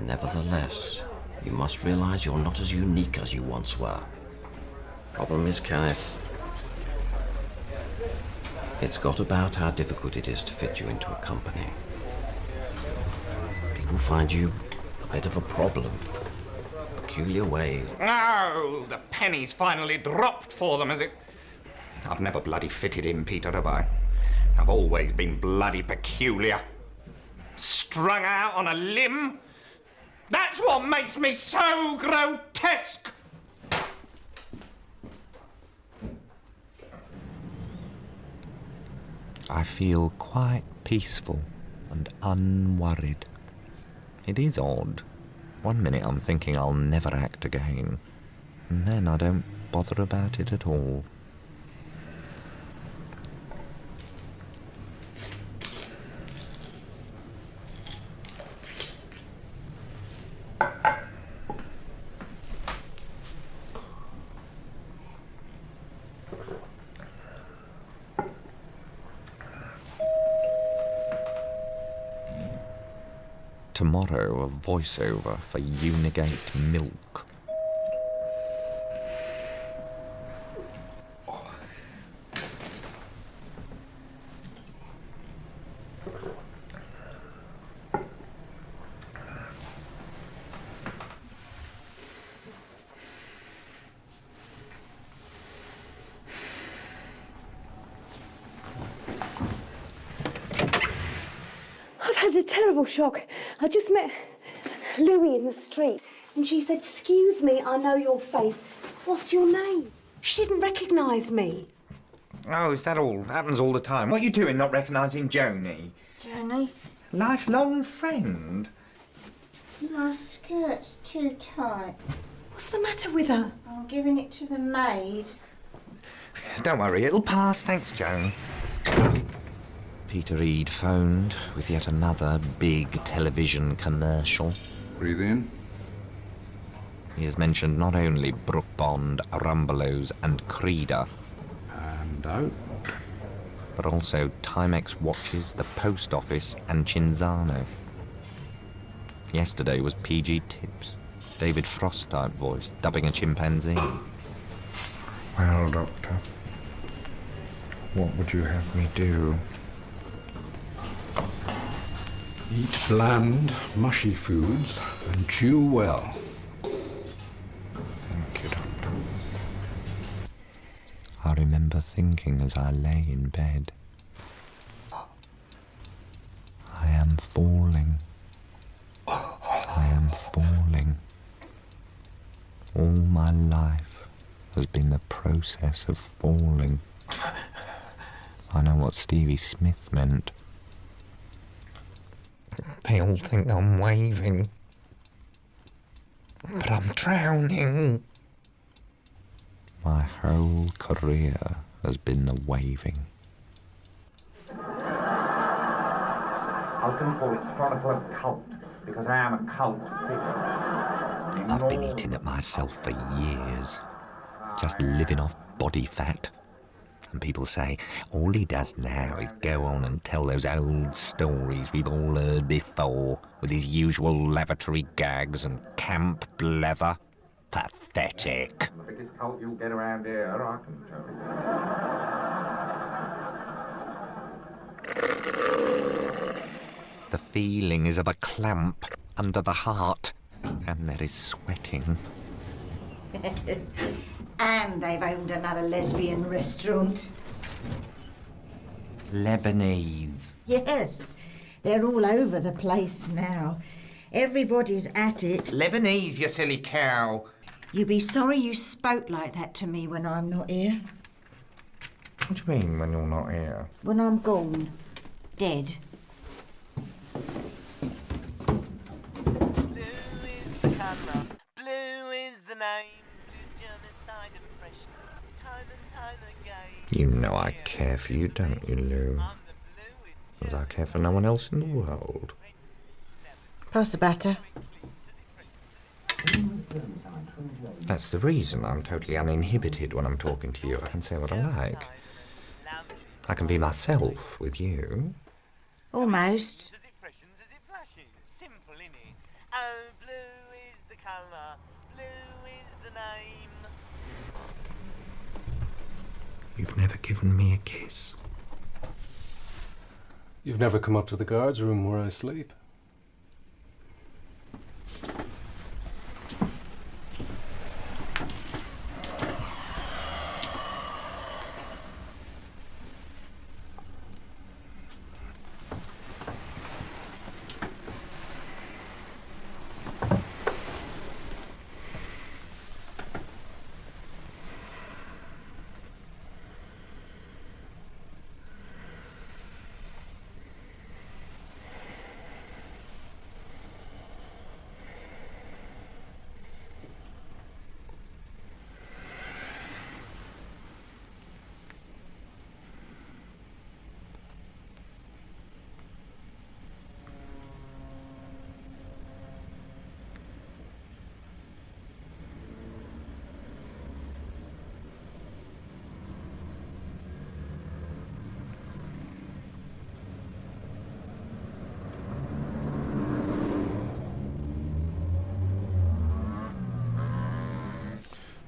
Nevertheless, you must realize you're not as unique as you once were. Problem is, Kenneth, it's got about how difficult it is to fit you into a company. People find you a bit of a problem. Peculiar ways. Oh, the penny's finally dropped for them, has it? I've never bloody fitted in, Peter, have I? I've always been bloody peculiar. Strung out on a limb. That's what makes me so grotesque. I feel quite peaceful and unworried. It is odd. One minute I'm thinking I'll never act again, and then I don't bother about it at all. Tomorrow, a voiceover for Unigate Milk. I've had a terrible shock. I just met Louie in the street, and she said, "Excuse me, I know your face. What's your name?" She didn't recognise me. Oh, is that all? Happens all the time. What are you doing not recognising Joni? Joni? Lifelong friend. My skirt's too tight. What's the matter with her? I'm giving it to the maid. Don't worry, it'll pass, thanks, Joan. Peter Eade phoned with yet another big television commercial. Breathe in. He has mentioned not only Brook Bond, Rumbelows and Creda, And out. but also Timex watches, the post office and Cinzano. Yesterday was PG Tips, David Frost type voice, dubbing a chimpanzee. Well, Doctor, what would you have me do? Eat bland, mushy foods and chew well. remember thinking as I lay in bed, I am falling. I am falling. All my life has been the process of falling. I know what Stevie Smith meant. They all think I'm waving, but I'm drowning. My whole career has been the waving. I was going to call it Chronicle of Cult, because I am a cult figure. I've been eating at myself for years, just living off body fat. And people say all he does now is go on and tell those old stories we've all heard before, with his usual lavatory gags and camp blether. Pathetic. The biggest cult you'll get around here, I can tell you. The feeling is of a clamp under the heart, and there is sweating. And they've owned another lesbian restaurant. Lebanese. Yes, they're all over the place now. Everybody's at it. Lebanese, you silly cow. You'd be sorry you spoke like that to me when I'm not here. What do you mean when you're not here? When I'm gone. Dead. You know I care for you, don't you, Lou? As I care for no one else in the world. Pass the batter. That's the reason I'm totally uninhibited when I'm talking to you. I can say what I like. I can be myself with you. Almost. You've never given me a kiss. You've never come up to the guards room where I sleep.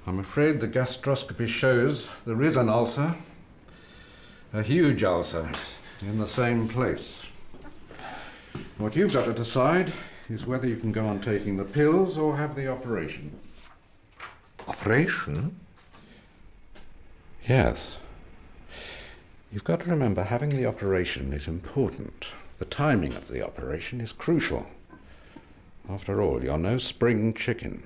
I'm afraid the gastroscopy shows there is an ulcer. A huge ulcer in the same place. What you've got to decide is whether you can go on taking the pills or have the operation. Operation? Yes. You've got to remember having the operation is important. The timing of the operation is crucial. After all, you're no spring chicken.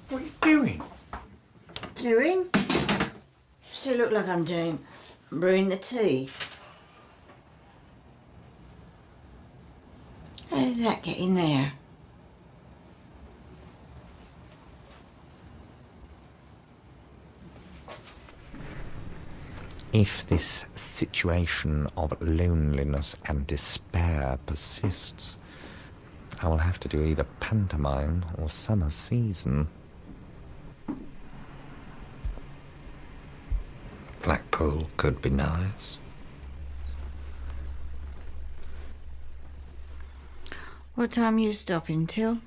What are you doing? Doing? Still look like I'm doing. Brewing the tea. How did that get in there? If this situation of loneliness and despair persists, I will have to do either pantomime or summer season. Blackpool could be nice. What time are you stopping till?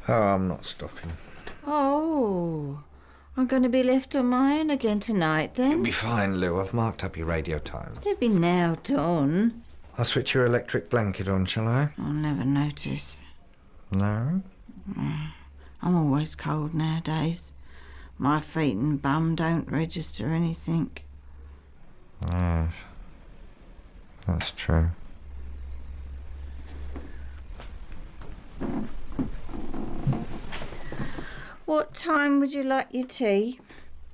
Oh, I'm not stopping. Oh, I'm going to be left on my own again tonight, then? You'll be fine, Lou. I've marked up your radio time. Don't be now, Dawn. I'll switch your electric blanket on, shall I? I'll never notice. No? I'm always cold nowadays. My feet and bum don't register anything. Yes. That's true. What time would you like your tea?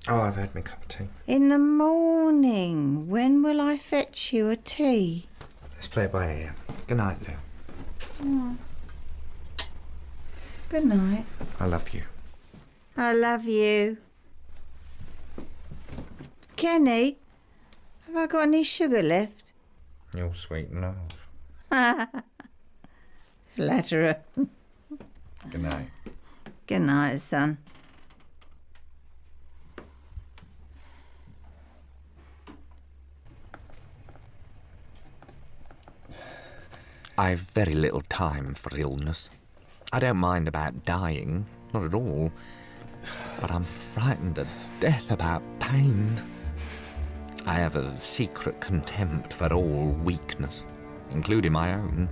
Oh, I've had my cup of tea. In the morning. When will I fetch you a tea? Let's play it by ear. Good night, Lou. Oh. Good night. I love you. I love you. Kenny, have I got any sugar left? You're sweet enough. Flatterer. Good night. Good night, son. I've very little time for illness. I don't mind about dying, not at all. But I'm frightened to death about pain. I have a secret contempt for all weakness, including my own.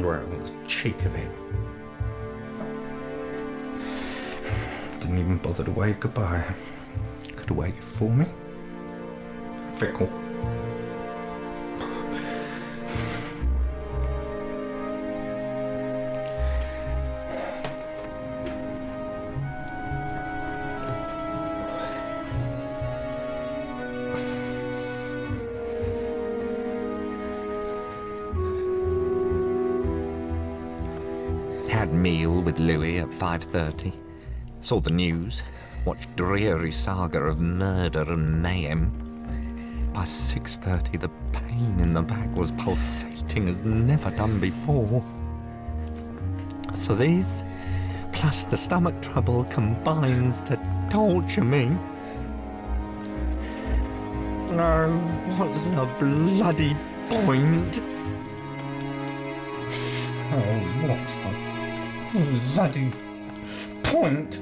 Well, the cheek of him. Didn't even bother to wave goodbye. Could have waited for me. Fickle. Had meal with Louis at 5:30. Saw the news. Watched dreary saga of murder and mayhem. By 6:30, the pain in the back was pulsating as never done before. So these, plus the stomach trouble, combines to torture me. Oh, what's the bloody point? Oh, what's the bloody point?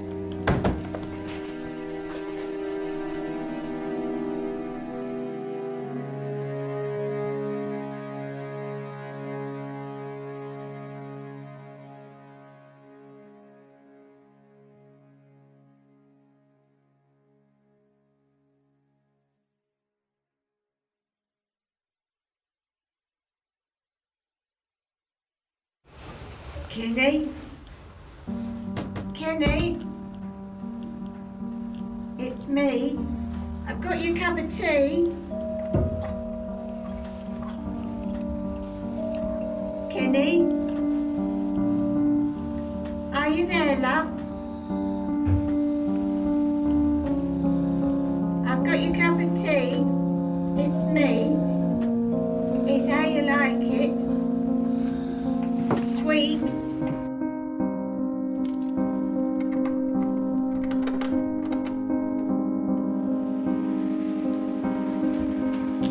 Kenny? Kenny? It's me. I've got your cup of tea. Kenny? Are you there, love? I've got your cup of tea. It's me. It's how you like it. Sweet.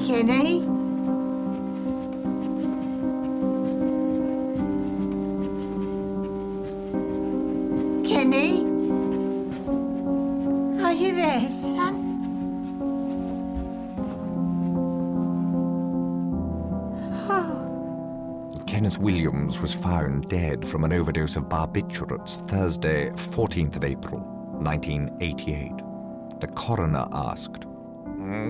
Kenny? Kenny? Are you there, son? Oh. Kenneth Williams was found dead from an overdose of barbiturates Thursday, 14th of April, 1988. The coroner asked,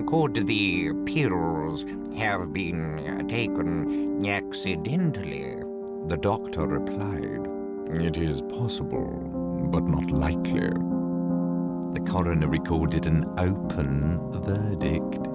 Could the pills have been taken accidentally? The doctor replied, "It is possible, but not likely." The coroner recorded an open verdict.